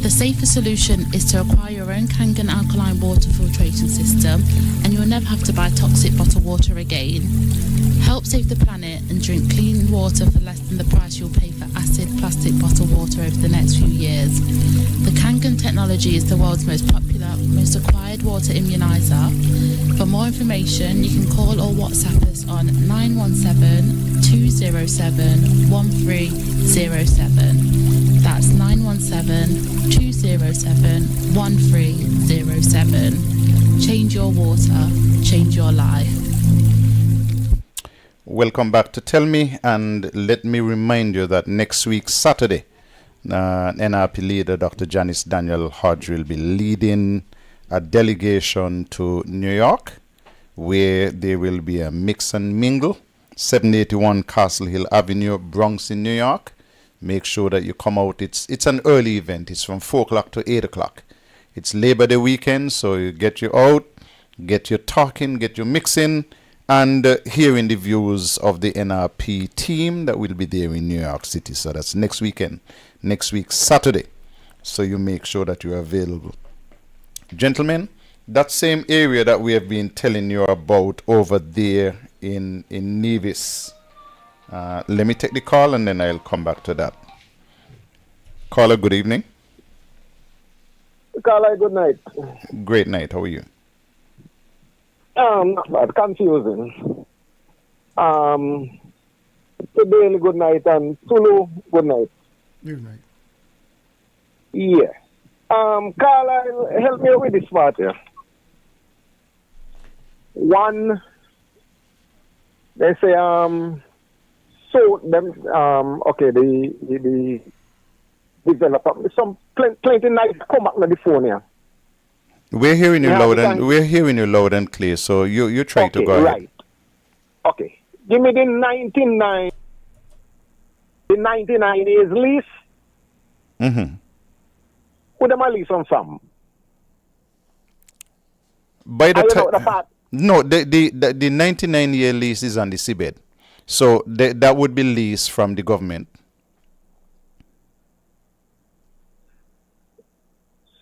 The safer solution is to acquire your own Kangen alkaline water filtration system, and you'll never have to buy toxic bottled water again. Help save the planet and drink clean water for less than the price you'll pay for acid plastic bottled water over the next few years. The Kangen technology is the world's most popular, most acquired water immunizer. For more information, you can call or WhatsApp us on 917-207-1307. That's 917-207-1307. Change your water, change your life. Welcome back to Tell Me, and let me remind you that next week, Saturday, NRP leader Dr. Janice Daniel Hodge will be leading a delegation to New York, where there will be a mix and mingle, 781 Castle Hill Avenue, Bronx in New York. Make sure that you come out. It's an early event. It's from 4 o'clock to 8 o'clock. It's Labor Day weekend, so you get you out, get you talking, get you mixing, and hearing the views of the NRP team that will be there in New York City. So that's next weekend, next week, Saturday. So you make sure that you're available. Gentlemen, that same area that we have been telling you about over there in Nevis. Let me take the call and then I'll come back to that. Caller, good evening. Caller, good night. Great night. How are you? Not bad. Confusing. Today, good night, and Sulu, good night. Good night. Yeah. Carla, help me with this part here. One, they say, so them, okay, the developer, some plenty nice come back on the phone here. We're hearing you loud and clear. So you try to go ahead. Right. Okay. Give me the 99 years lease. Mm-hmm. Who them a lease from? By the time, no, the 99-year lease is on the seabed, so that would be leased from the government.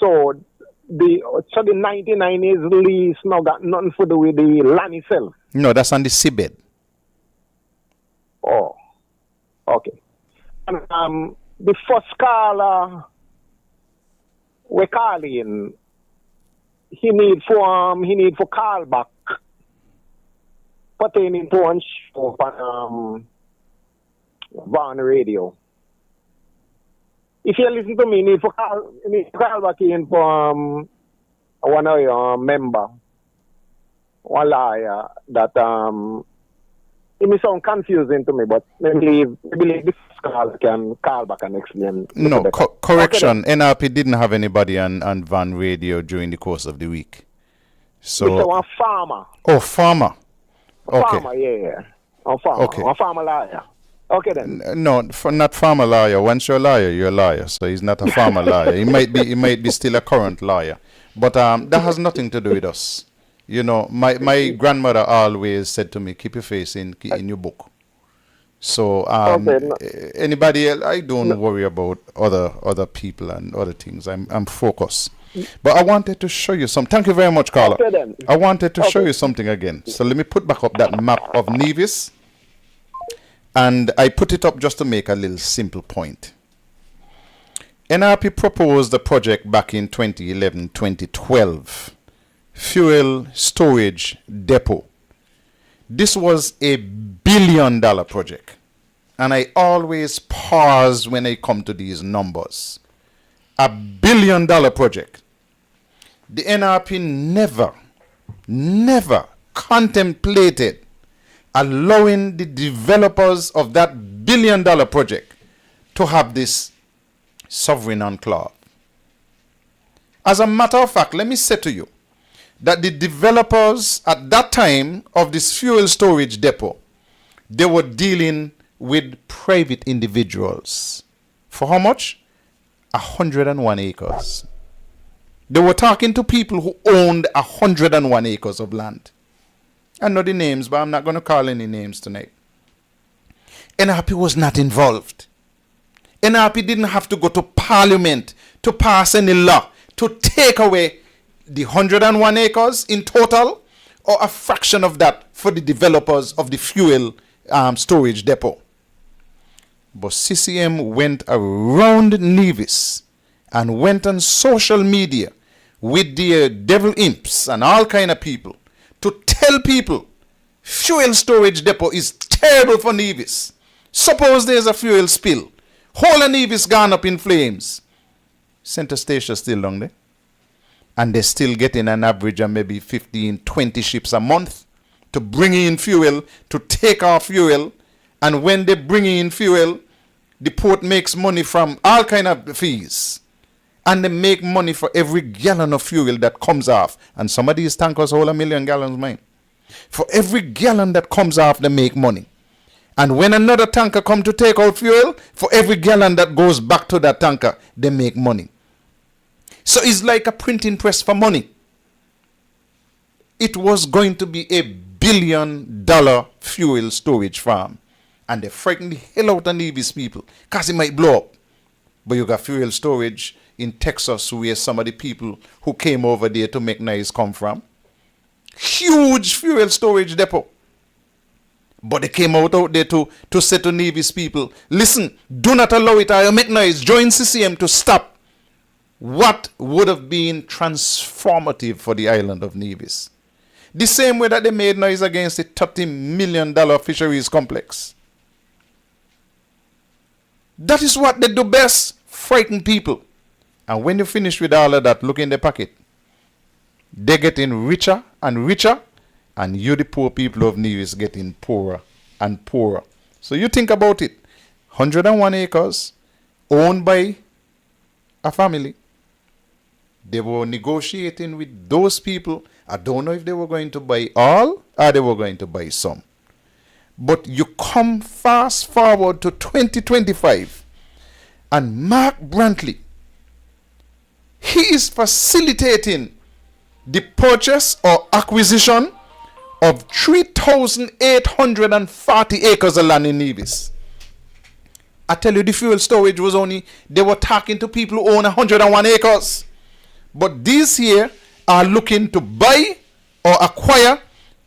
So the 99 years lease now got nothing to do with the land itself. No, that's on the seabed. Oh, okay. And the first caller we're calling, he need for call back pertaining to one show on Van Radio. If you listen to me, you need to call back in for one of your member, one lawyer that it may sound confusing to me, but I believe this caller can call back and explain. No, correction. Okay, NRP didn't have anybody on Van Radio during the course of the week. So it's a farmer. Oh, farmer. Okay. Farmer, yeah. A farmer. Okay. A farmer lawyer. Okay then. No, not farmer lawyer. Once you're a liar, you're a liar. So he's not a farmer liar. He might be still a current liar. But that has nothing to do with us. You know, my grandmother always said to me, keep your face in your book. So anybody else, I don't worry about other people and other things. I'm focused. But I wanted to show you some. Thank you very much, Carla. Okay, then. I wanted to show you something again. So let me put back up that map of Nevis. And I put it up just to make a little simple point. NRP proposed the project back in 2011-2012. Fuel storage depot. This was a $1 billion project. And I always pause when I come to these numbers. $1 billion project. The NRP never contemplated allowing the developers of that $1 billion project to have this sovereign enclave. As a matter of fact, let me say to you that the developers at that time of this fuel storage depot, they were dealing with private individuals. For how much? 101 acres. They were talking to people who owned 101 acres of land. I know the names, but I'm not going to call any names tonight. NRP was not involved. NRP didn't have to go to Parliament to pass any law to take away the 101 acres in total, or a fraction of that for the developers of the fuel storage depot. But CCM went around Nevis and went on social media with the devil imps and all kind of people to tell people fuel storage depot is terrible for Nevis. Suppose there's a fuel spill. Whole of Nevis gone up in flames. Center station still down there. And they're still getting an average of maybe 15, 20 ships a month to bring in fuel, to take off fuel. And when they bring in fuel, the port makes money from all kind of fees. And they make money for every gallon of fuel that comes off. And some of these tankers hold 1 million gallons, man. For every gallon that comes off, they make money. And when another tanker come to take out fuel, for every gallon that goes back to that tanker, they make money. So it's like a printing press for money. It was going to be $1 billion fuel storage farm. And they frightened the hell out of Nevis people because it might blow up. But you got fuel storage in Texas, where some of the people who came over there to make noise come from. Huge fuel storage depot. But they came out there to say to Nevis people, listen, do not allow it or make noise. Join CCM to stop what would have been transformative for the island of Nevis. The same way that they made noise against the $30 million fisheries complex. That is what they do best, frighten people. And when you finish with all of that, look in the pocket. They're getting richer and richer, and you, the poor people of Nevis, getting poorer and poorer. So you think about it. 101 acres, owned by a family. They were negotiating with those people. I don't know if they were going to buy all or they were going to buy some. But you come fast forward to 2025, and Mark Brantley, he is facilitating the purchase or acquisition of 3,840 acres of land in Nevis. I tell you, the fuel storage was only, they were talking to people who own 101 acres. But these here are looking to buy or acquire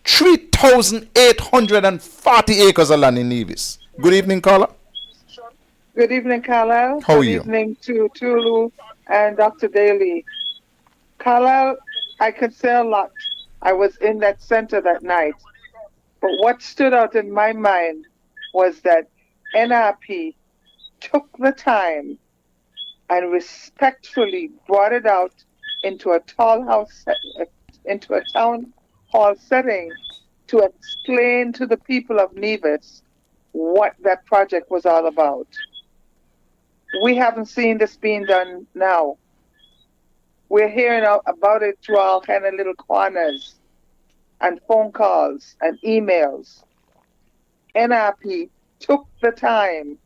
3,840 acres of land in Nevis. Good evening, caller. Good evening, Carlisle. How are you? Good evening to Tulu and Dr. Daly. Carlisle, I could say a lot. I was in that center that night. But what stood out in my mind was that NRP took the time and respectfully brought it out into a town hall setting to explain to the people of Nevis what that project was all about. We haven't seen this being done now. We're hearing about it through all kind of little corners and phone calls and emails. NRP took the time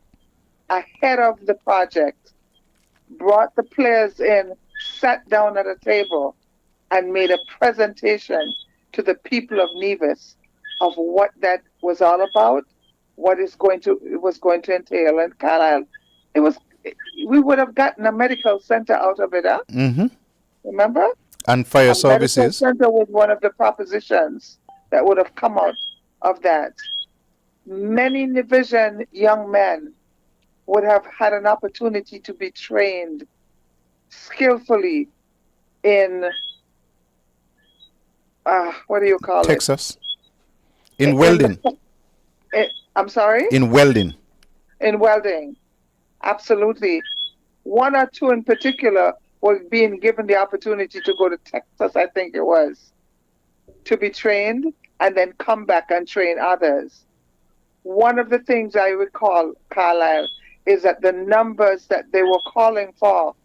ahead of the project, brought the players in, sat down at a table, and made a presentation to the people of Nevis of what that was all about, what it was going to entail. And Carlisle, we would have gotten a medical center out of it, huh? Mm-hmm. Remember? And fire a services. Medical center was one of the propositions that would have come out of that. Many Nevisian young men would have had an opportunity to be trained skillfully in, what do you call Texas. In welding. I'm sorry? In welding. In welding. Absolutely. One or two in particular were being given the opportunity to go to Texas, I think it was, to be trained and then come back and train others. One of the things I recall, Carlisle, is that the numbers that they were calling for,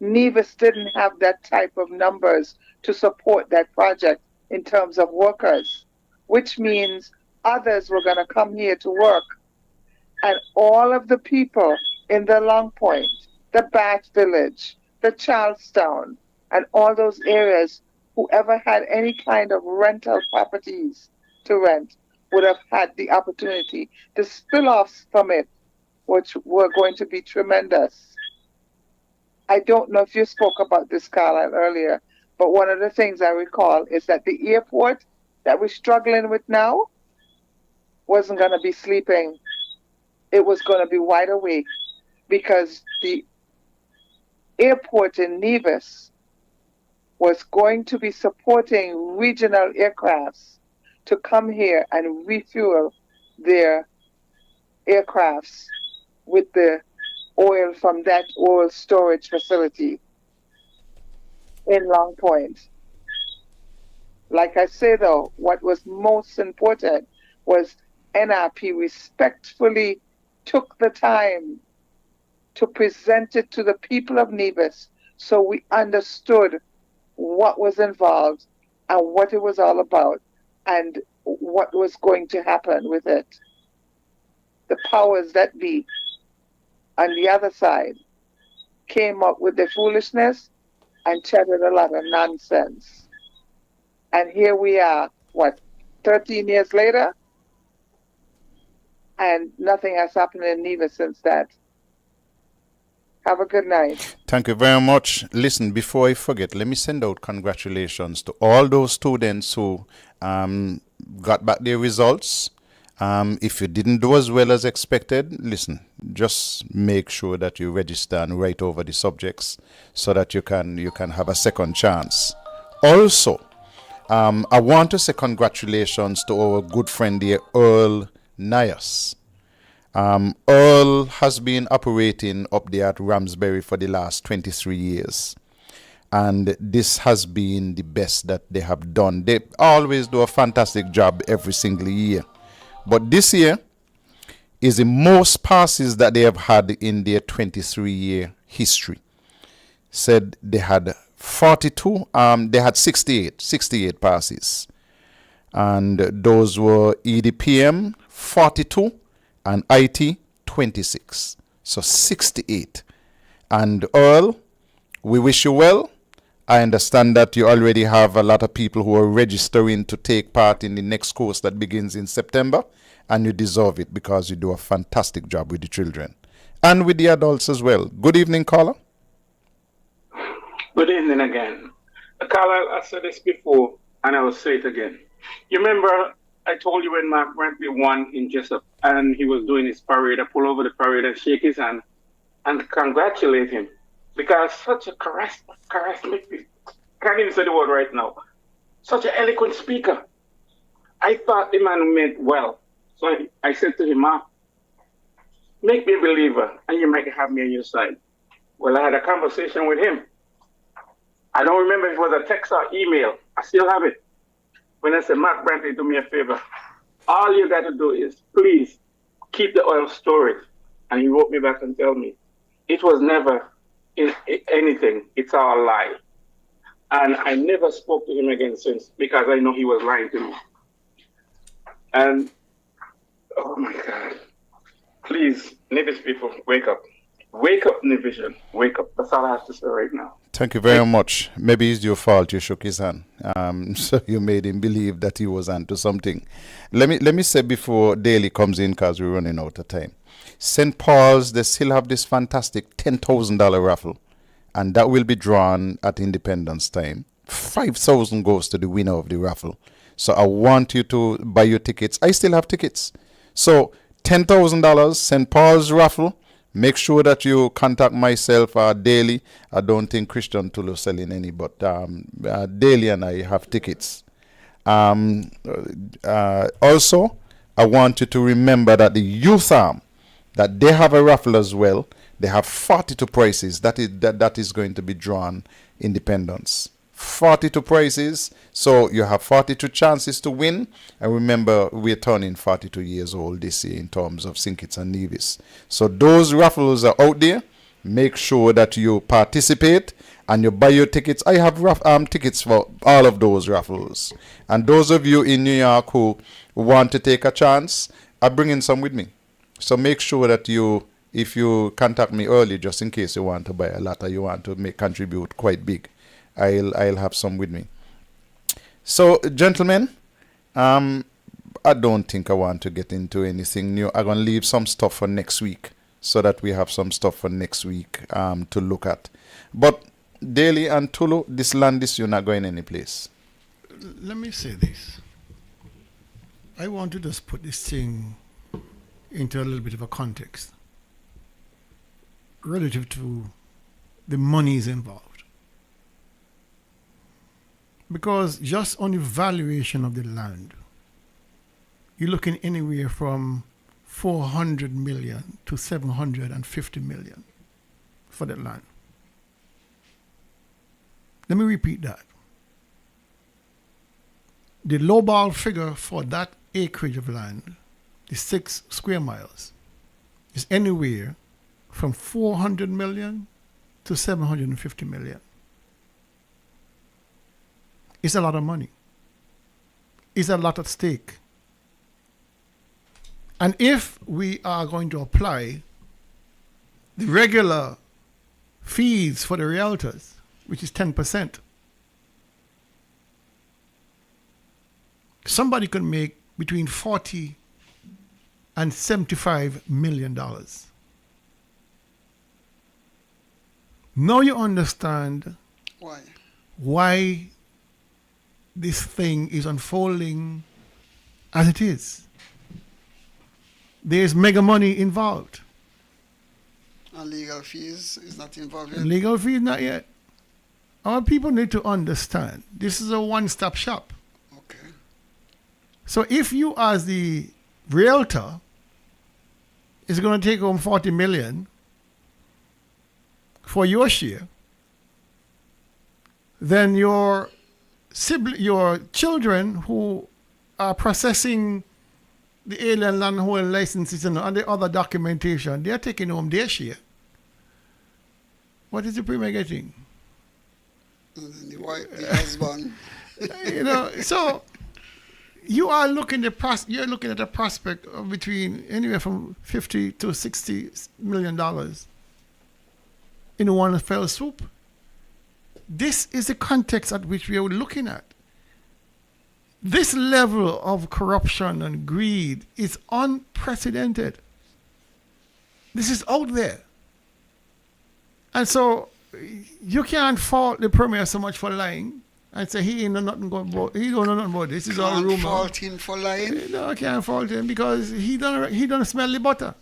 Nevis didn't have that type of numbers to support that project in terms of workers, which means others were going to come here to work. And all of the people in the Long Point, the Bath Village, the Charlestown, and all those areas, whoever had any kind of rental properties to rent would have had the opportunity. The spill-offs from it, which were going to be tremendous. I don't know if you spoke about this, Carlisle, earlier, but one of the things I recall is that the airport that we're struggling with now wasn't going to be sleeping. It was going to be wide awake because the airport in Nevis was going to be supporting regional aircrafts to come here and refuel their aircrafts with the oil from that oil storage facility in Long Point. Like I say though, what was most important was NRP respectfully took the time to present it to the people of Nevis so we understood what was involved and what it was all about and what was going to happen with it. The powers that be on the other side came up with the foolishness and chatted a lot of nonsense. And here we are, 13 years later? And nothing has happened in Nevis since that. Have a good night. Thank you very much. Listen, before I forget, let me send out congratulations to all those students who got back their results. If you didn't do as well as expected, listen, just make sure that you register and write over the subjects so that you can have a second chance. Also, I want to say congratulations to our good friend here, Earl Nias. Earl has been operating up there at Ramsbury for the last 23 years. And this has been the best that they have done. They always do a fantastic job every single year. But this year is the most passes that they have had in their 23-year history. Said they had 42, they had 68 passes. And those were EDPM 42 and IT 26. So 68. And Earl, we wish you well. I understand that you already have a lot of people who are registering to take part in the next course that begins in September, and you deserve it because you do a fantastic job with the children and with the adults as well. Good evening, caller. Good evening again. Carla, I said this before, and I will say it again. You remember I told you when Mark Brantley won in Jessup, and he was doing his parade, I pull over the parade and shake his hand and congratulate him. Because such a can't even say the word right now. Such an eloquent speaker. I thought the man meant well. So I said to him, Mark, make me a believer and you might have me on your side. Well, I had a conversation with him. I don't remember if it was a text or email. I still have it. When I said, Mark Brantley, do me a favor. All you got to do is, please, keep the oil storage. And he wrote me back and told me, it was never anything. It's all a lie. And I never spoke to him again since because I know he was lying to me. And, oh my God. Please, Nevis people, wake up. Wake up, Nevision. Wake up. That's all I have to say right now. Thank you very much. Maybe it's your fault you shook his hand. So you made him believe that he was onto something. Let me say before Daly comes in, because we're running out of time. St. Paul's, they still have this fantastic $10,000 raffle. And that will be drawn at Independence time. 5,000 goes to the winner of the raffle. So I want you to buy your tickets. I still have tickets. So $10,000, St. Paul's raffle. Make sure that you contact myself daily. I don't think Christian Tulu selling any, but daily and I have tickets. Also, I want you to remember that the youth arm, that they have a raffle as well. They have 42 prizes. That is going to be drawn Independence. 42 prizes. So you have 42 chances to win. And remember, we're turning 42 years old this year in terms of St. Kitts and Nevis. So those raffles are out there. Make sure that you participate and you buy your tickets. I have tickets for all of those raffles. And those of you in New York who want to take a chance, I bring in some with me. So make sure that if you contact me early, just in case you want to buy a lot or you want to contribute quite big, I'll have some with me. So, gentlemen, I don't think I want to get into anything new. I'm going to leave some stuff for next week so that we have some stuff for next week to look at. But Daly and Tulu, this land is you're not going any place. Let me say this. I want to just put this thing into a little bit of a context relative to the monies involved. Because just on the valuation of the land, you're looking anywhere from 400 million to 750 million for that land. Let me repeat that. The lowball figure for that acreage of land, the 6 square miles, is anywhere from 400 million to 750 million. It's a lot of money. It's a lot at stake. And if we are going to apply the regular fees for the realtors, which is 10%, somebody could make between $40 and $75 million. Now you understand why this thing is unfolding as it is. There's mega money involved. And legal fees is not involved yet? Legal fees not yet. Our people need to understand this is a one-stop shop. Okay. So if you as the realtor is going to take home 40 million for your share, then your children who are processing the alien landholder licenses and the other documentation, they're taking home their share. What is the premier getting? The wife, the husband. So you are looking at a prospect of between anywhere from $50 to $60 million in one fell swoop. This is the context at which we are looking at. This level of corruption and greed is unprecedented. This is out there. And so you can't fault the premier so much for lying and say he ain't know nothing about this. Is all rumor. Can't fault him for lying? No, I can't fault him because he don't smell the butter.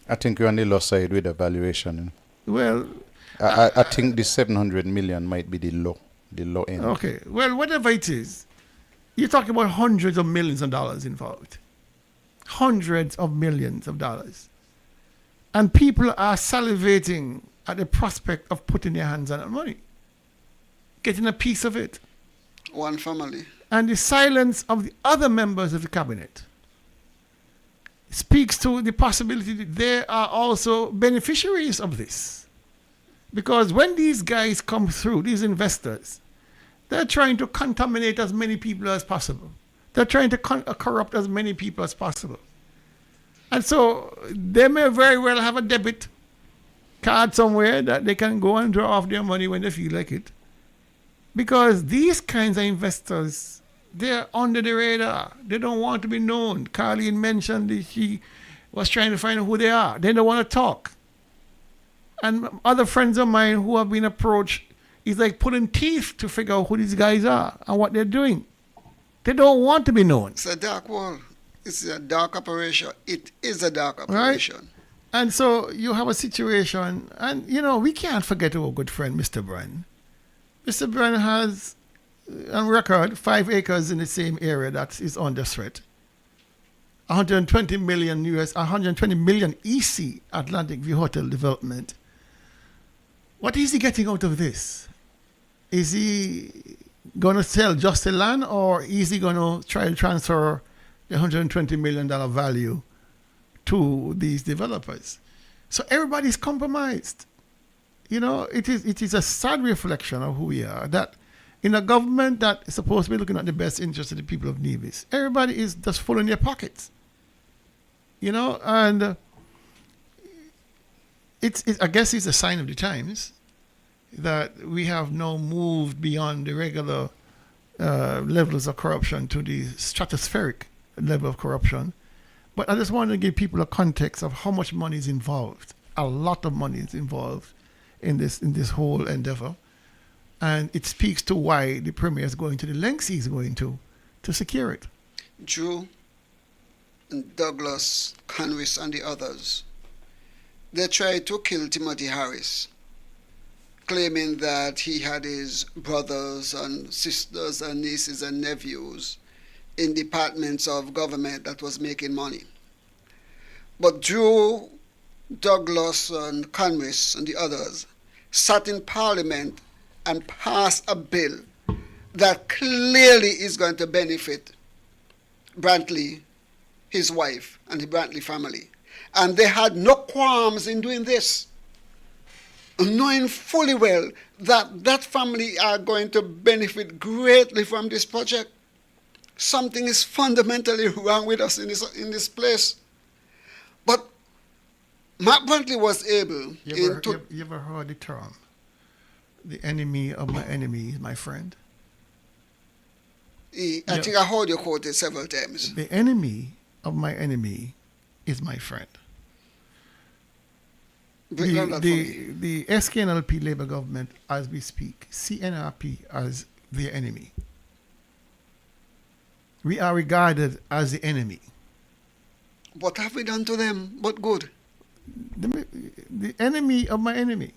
I think you're on the low side with the valuation. Well, I think the 700 million might be the low end. Okay. Well, whatever it is, you're talking about hundreds of millions of dollars involved. Hundreds of millions of dollars. And people are salivating at the prospect of putting their hands on that money, getting a piece of it. One family. And the silence of the other members of the cabinet speaks to the possibility that they are also beneficiaries of this. Because when these guys come through, these investors, they're trying to contaminate as many people as possible. They're trying to corrupt as many people as possible. And so they may very well have a debit card somewhere that they can go and draw off their money when they feel like it. Because these kinds of investors, they're under the radar. They don't want to be known. Carleen mentioned that she was trying to find out who they are. They don't want to talk. And other friends of mine who have been approached, it's like pulling teeth to figure out who these guys are and what they're doing. They don't want to be known. It's a dark world. It's a dark operation. It is a dark operation. Right? And so you have a situation, and we can't forget our good friend Mr. Bryan. Mr. Bryan has on record 5 acres in the same area that is under threat. 120 million EC Atlantic View Hotel development. What is he getting out of this? Is he going to sell just the land, or is he going to try to transfer the $120 million value to these developers? So everybody's compromised. It is a sad reflection of who we are, that in a government that is supposed to be looking at the best interest of the people of Nevis, everybody is just full in their pockets. And I guess it's a sign of the times that we have now moved beyond the regular levels of corruption to the stratospheric level of corruption. But I just want to give people a context of how much money is involved. A lot of money is involved in this whole endeavor. And it speaks to why the Premier is going to the lengths he's going to secure it. Drew, Douglas, Conway, and the others, they tried to kill Timothy Harris, claiming that he had his brothers and sisters and nieces and nephews in departments of government that was making money. But Drew, Douglas, and Conway, and the others sat in Parliament and passed a bill that clearly is going to benefit Brantley, his wife, and the Brantley family. And they had no qualms in doing this, knowing fully well that that family are going to benefit greatly from this project. Something is fundamentally wrong with us in this place. But Mark Brantley was able You ever heard the term, the enemy of my enemy is my friend? I think I heard you quote it several times. The enemy of my enemy is my friend. The SKNLP Labour government, as we speak, CNRP as the enemy. We are regarded as the enemy. What have we done to them but good? The enemy of my enemy.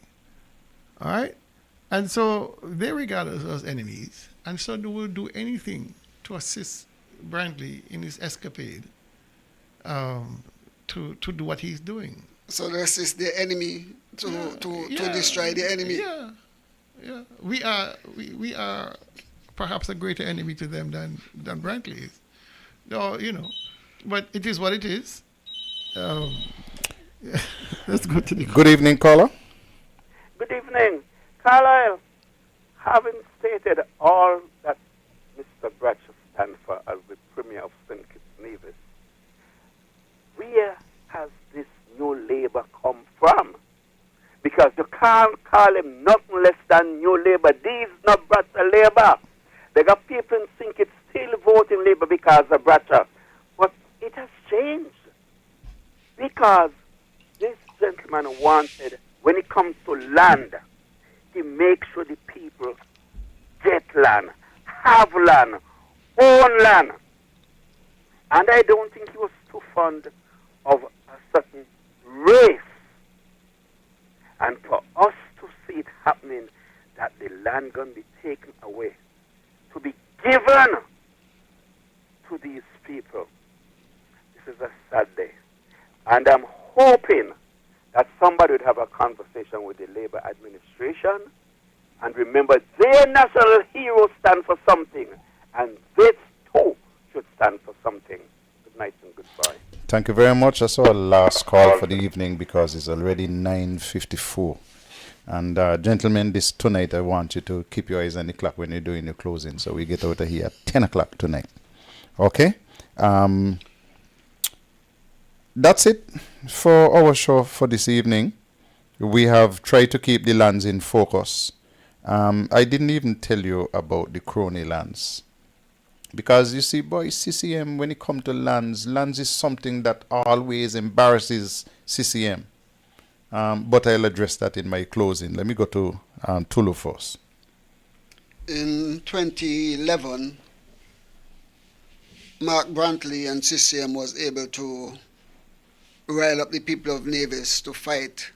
All right? And so they regard us as enemies. And so they will do anything to assist Brantley in his escapade to do what he's doing. So they assist the enemy to destroy the enemy. Yeah. We are perhaps a greater enemy to them than Brantley is. No, but it is what it is. Let's go to the Good evening, caller. Good evening. Carlisle, having stated all that Mr. Bradshaw stands for as the Premier of St. Kitts Nevis, where has this new Labour come from? Because you can't call him nothing less than New Labour. These not Bradshaw Labour. They got people in St. Kitts still voting Labour because of Bradshaw. But it has changed. Because this gentleman wanted, when it comes to land, he makes sure the people get land, have land, own land. And I don't think he was too fond of a certain race. And for us to see it happening, that the land going to be taken away, to be given to these people, this is a sad day. And I'm hoping that somebody would have a conversation with the Labour administration and remember their national heroes stand for something, and this too should stand for something. Good night and goodbye. Thank you very much. That's our last call for the evening because it's already 9:54. And gentlemen, tonight I want you to keep your eyes on the clock when you're doing your closing, so we get out of here at 10 o'clock tonight. Okay? That's it for our show for this evening. We have tried to keep the lands in focus. I didn't even tell you about the crony lands. Because you see, boys, CCM, when it comes to lands is something that always embarrasses CCM. But I'll address that in my closing. Let me go to Tulu first. In 2011, Mark Brantley and CCM was able to rile up the people of Nevis to fight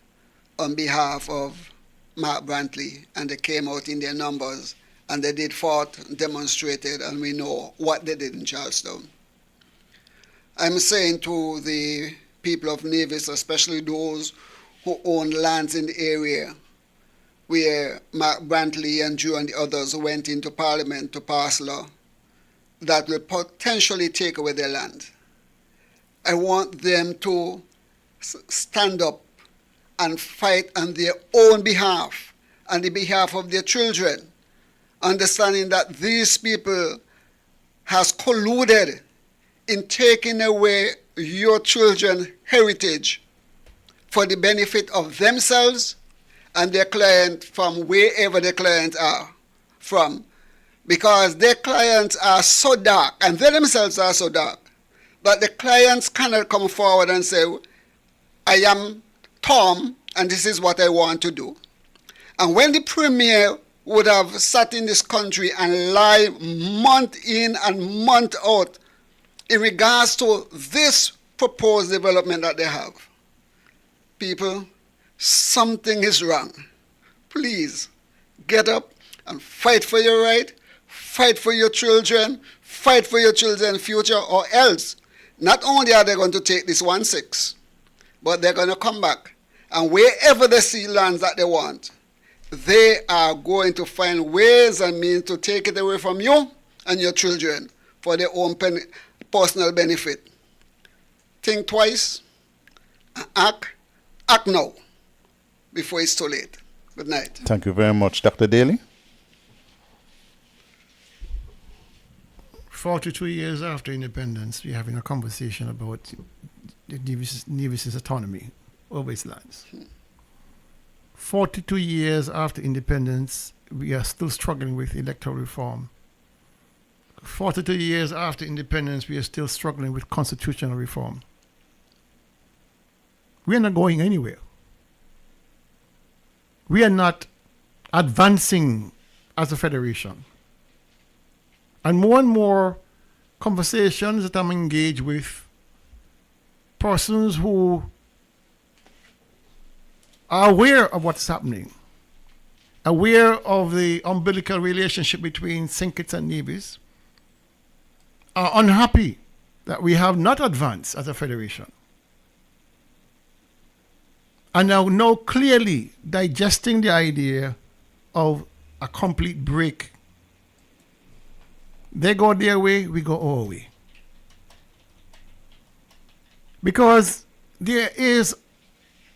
on behalf of Mark Brantley, and they came out in their numbers, and they did fought, demonstrated, and we know what they did in Charlestown. I'm saying to the people of Nevis, especially those who own lands in the area where Mark Brantley and Drew and the others went into Parliament to pass law that will potentially take away their land. I want them to stand up and fight on their own behalf, on the behalf of their children, understanding that these people has colluded in taking away your children's heritage for the benefit of themselves and their client from wherever the clients are from. Because their clients are so dark, and they themselves are so dark, that the clients cannot come forward and say, I am Tom, and this is what I want to do. And when the premier would have sat in this country and lied month in and month out in regards to this proposed development that they have, people, something is wrong. Please get up and fight for your right, fight for your children, fight for your children's future, or else not only are they going to take this 1/6, but they're going to come back, and wherever they see lands that they want, they are going to find ways and means to take it away from you and your children for their own personal benefit. Think twice, and act now, before it's too late. Good night. Thank you very much, Dr. Daly. 42 years after independence, we're having a conversation about the Nevis's autonomy over its lands. 42 years after independence, we are still struggling with electoral reform. 42 years after independence, we are still struggling with constitutional reform. We are not going anywhere. We are not advancing as a federation. And more conversations that I'm engaged with, persons who are aware of what's happening, aware of the umbilical relationship between St. and Nevis, are unhappy that we have not advanced as a federation. And are now clearly digesting the idea of a complete break. They go their way, we go our way. Because there is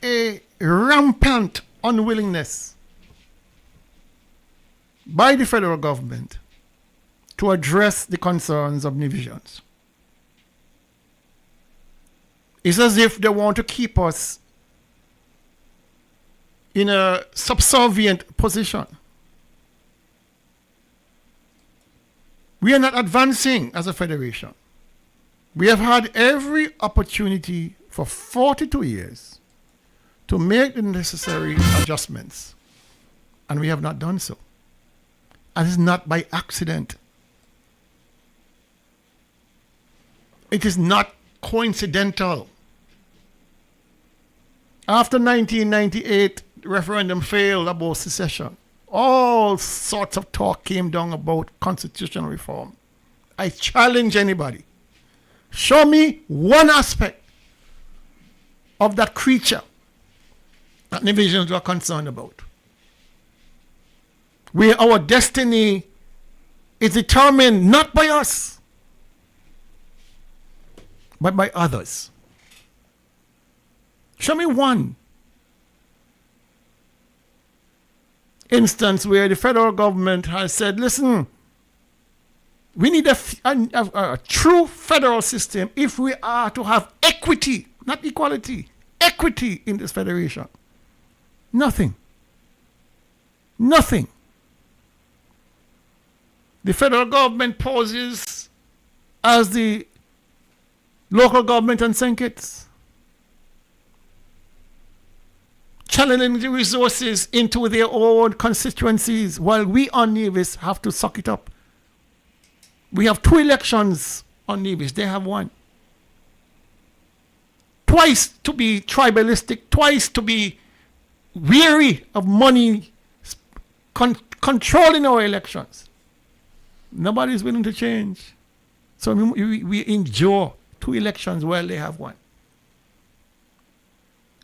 a rampant unwillingness by the federal government to address the concerns of Nevisians. It's as if they want to keep us in a subservient position. We are not advancing as a federation. We have had every opportunity for 42 years to make the necessary adjustments, and we have not done so. And it's not by accident. It is not coincidental. After 1998, the referendum failed about secession. All sorts of talk came down about constitutional reform. I challenge anybody. Show me one aspect of that creature that Nevisians were concerned about, where our destiny is determined not by us, but by others. Show me one instance where the federal government has said, listen, we need a true federal system if we are to have equity, not equality, equity in this federation. Nothing. Nothing. The federal government poses as the local government and St. Kitts, channeling the resources into their own constituencies, while we on Nevis have to suck it up. We have 2 elections on Nevis, they have 1. Twice to be tribalistic, twice to be weary of money controlling our elections. Nobody is willing to change. So we endure 2 elections while they have 1.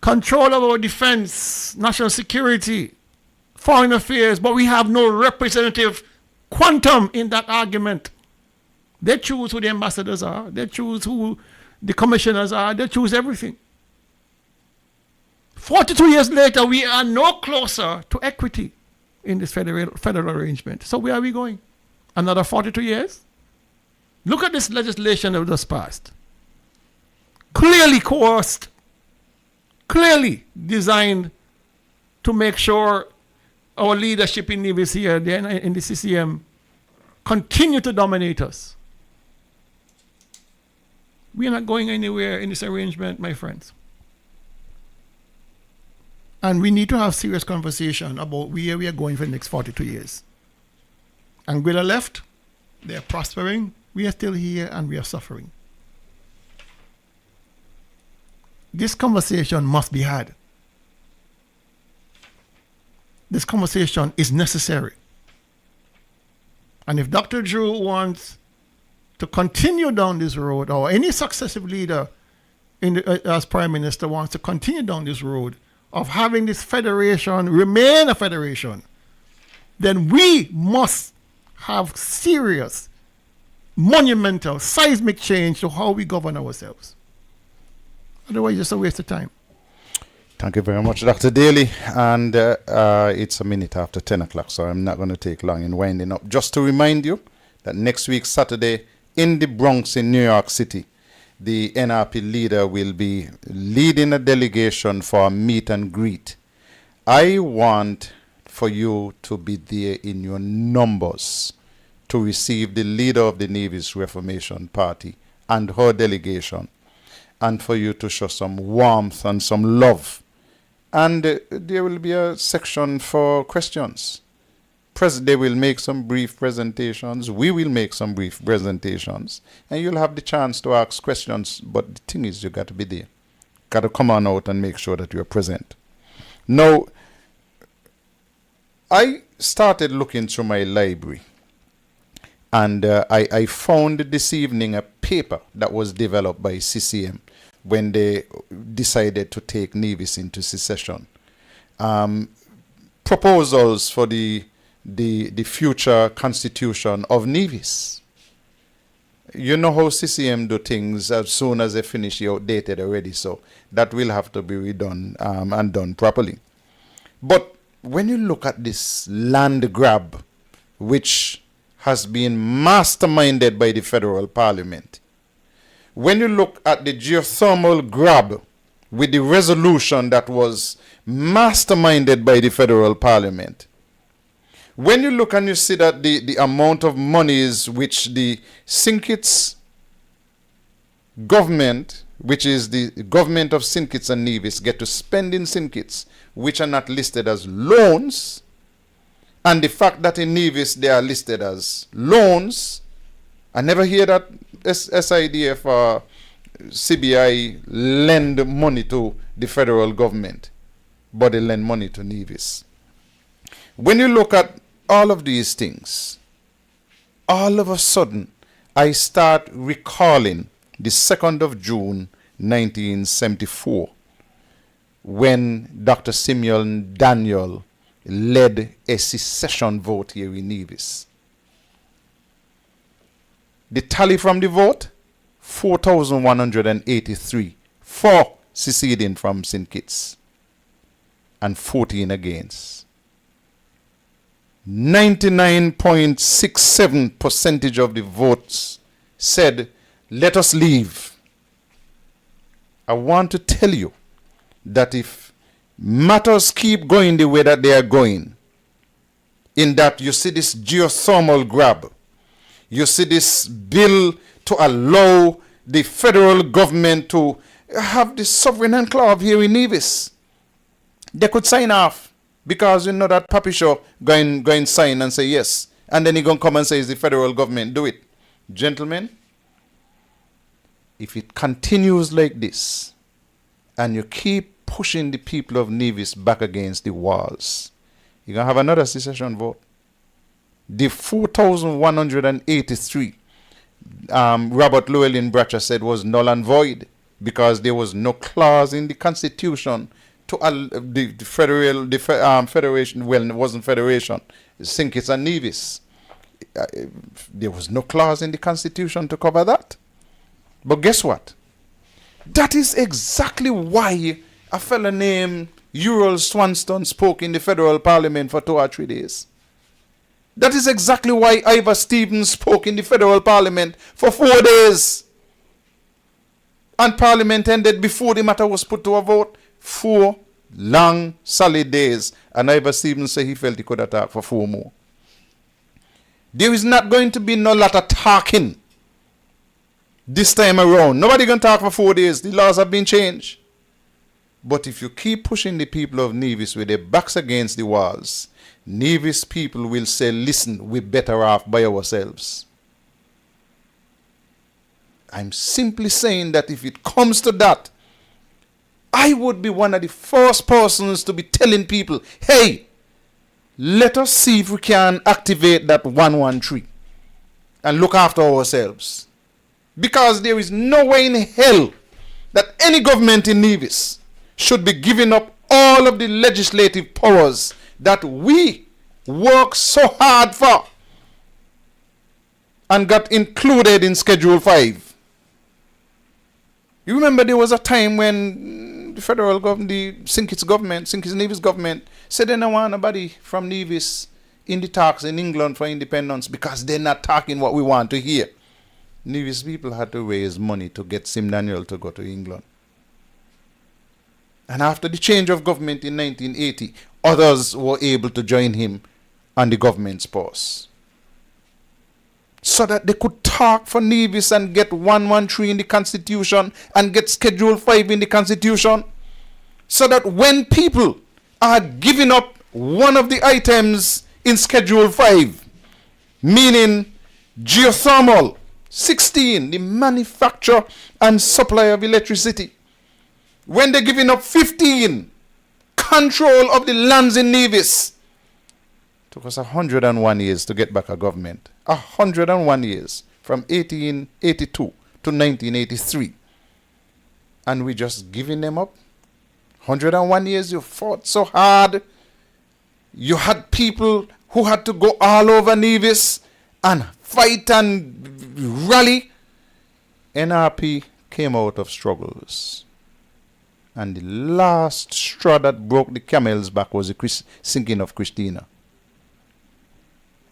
Control of our defense, national security, foreign affairs, but we have no representative quantum in that argument. They choose who the ambassadors are, they choose who the commissioners are, they choose everything. 42 years later, we are no closer to equity in this federal arrangement. So where are we going? Another 42 years? Look at this legislation that was passed. Clearly coerced clearly designed to make sure our leadership in Nevis here, in the CCM, continue to dominate us. We are not going anywhere in this arrangement, my friends. And we need to have serious conversation about where we are going for the next 42 years. Anguilla left, they are prospering, we are still here and we are suffering. This conversation must be had. This conversation is necessary. And if Dr. Drew wants to continue down this road, or any successive leader as Prime Minister wants to continue down this road of having this federation remain a federation, then we must have serious, monumental, seismic change to how we govern ourselves. Otherwise, it's just a waste of time. Thank you very much, Dr. Daly. And it's a minute after 10 o'clock, so I'm not going to take long in winding up. Just to remind you that next week, Saturday, in the Bronx in New York City, the NRP leader will be leading a delegation for a meet and greet. I want for you to be there in your numbers to receive the leader of the Nevis Reformation Party and her delegation, and for you to show some warmth and some love. And there will be a section for questions. They will make some brief presentations. We will make some brief presentations. And you'll have the chance to ask questions. But the thing is, you got to be there. Got to come on out and make sure that you're present. Now, I started looking through my library. And I found this evening a paper that was developed by CCM when they decided to take Nevis into secession. Proposals for the future constitution of Nevis. You know how CCM do things as soon as they finish the outdated already, so that will have to be redone and done properly. But when you look at this land grab, which has been masterminded by the federal parliament, when you look at the geothermal grab with the resolution that was masterminded by the federal parliament, when you look and you see that the amount of monies which the St. Kitts government, which is the government of St. Kitts and Nevis, get to spend in St. Kitts, which are not listed as loans, and the fact that in Nevis they are listed as loans, I never hear that SIDF or CBI lend money to the federal government, but they lend money to Nevis. When you look at all of these things, all of a sudden, I start recalling the 2nd of June, 1974, when Dr. Simeon Daniel led a secession vote here in Nevis. The tally from the vote, 4,183 for seceding from St. Kitts and 14 against. 99.67% of the votes said, let us leave. I want to tell you that if matters keep going the way that they are going, in that you see this geothermal grab, you see this bill to allow the federal government to have the sovereign enclave here in Nevis, they could sign off. Because you know that Papi Shaw going sign and say yes. And then he going to come and say it's the federal government. Do it. Gentlemen, if it continues like this, and you keep pushing the people of Nevis back against the walls, you're going to have another secession vote. The 4,183, Robert Llewellyn Bratcher said was null and void because there was no clause in the Constitution to the federation, well, it wasn't federation, St. Kitts and Nevis. There was no clause in the Constitution to cover that. But guess what? That is exactly why a fellow named Ural Swanston spoke in the federal parliament for 2 or 3 days. That is exactly why Ivor Stevens spoke in the federal parliament for 4 days. And parliament ended before the matter was put to a vote. 4 long, solid days. And Ivor Stevens said he felt he could have talked for 4 more. There is not going to be no lot of talking this time around. Nobody going to talk for 4 days. The laws have been changed. But if you keep pushing the people of Nevis with their backs against the walls, Nevis people will say, listen, we're better off by ourselves. I'm simply saying that if it comes to that, I would be one of the first persons to be telling people, hey, let us see if we can activate that 113 and look after ourselves. Because there is no way in hell that any government in Nevis should be giving up all of the legislative powers that we work so hard for and got included in Schedule 5. You remember there was a time when the federal government, the Sinkis Nevis government, said they don't want nobody from Nevis in the talks in England for independence because they're not talking what we want to hear. Nevis people had to raise money to get Sim Daniel to go to England. And after the change of government in 1980, others were able to join him on the government's post, so that they could talk for Nevis and get 113 in the Constitution and get Schedule 5 in the Constitution, so that when people are giving up one of the items in Schedule 5, meaning geothermal, 16, the manufacture and supply of electricity, when they're giving up 15, control of the lands in Nevis. It took us 101 years to get back a government. 101 years, from 1882 to 1983. And we just giving them up. 101 years, you fought so hard. You had people who had to go all over Nevis and fight and rally. NRP came out of struggles. And the last straw that broke the camel's back was the sinking of Christina.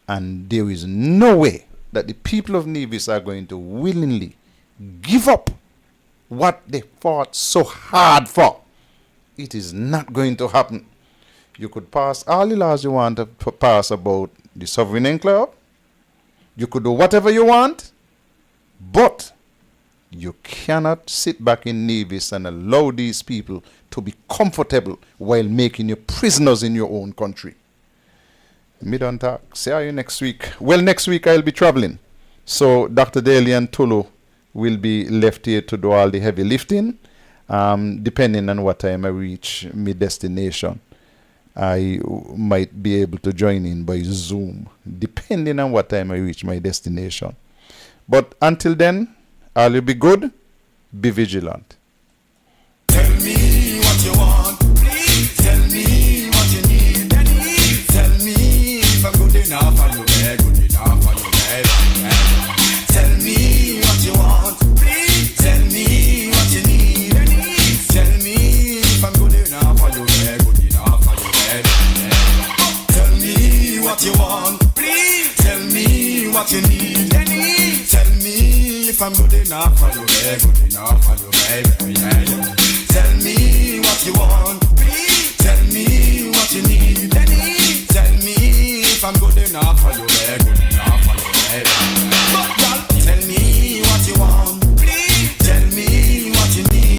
And there is no way that the people of Nevis are going to willingly give up what they fought so hard for. It is not going to happen. You could pass all the laws you want to pass about the sovereign enclave. You could do whatever you want. But you cannot sit back in Nevis and allow these people to be comfortable while making you prisoners in your own country. Me don't talk. See you next week. Well, next week I'll be traveling. So Dr. Daly and Tulu will be left here to do all the heavy lifting. Depending on what time I reach my destination, I might be able to join in by Zoom, depending on what time I reach my destination. But until then, all will be good. Be vigilant. Tell me what you want, please. Tell me what you need. Tell me if I'm good enough for you, good enough for you, Tell me what you want, please. Tell me what you need. Tell me if I'm good enough for you, good enough for you, Tell me what you want, please. Tell me what you need. Tell me if I'm good enough for you, good enough for you, baby. Tell me what you want, please. Tell me what you need. Tell me if I'm good enough for you, good enough.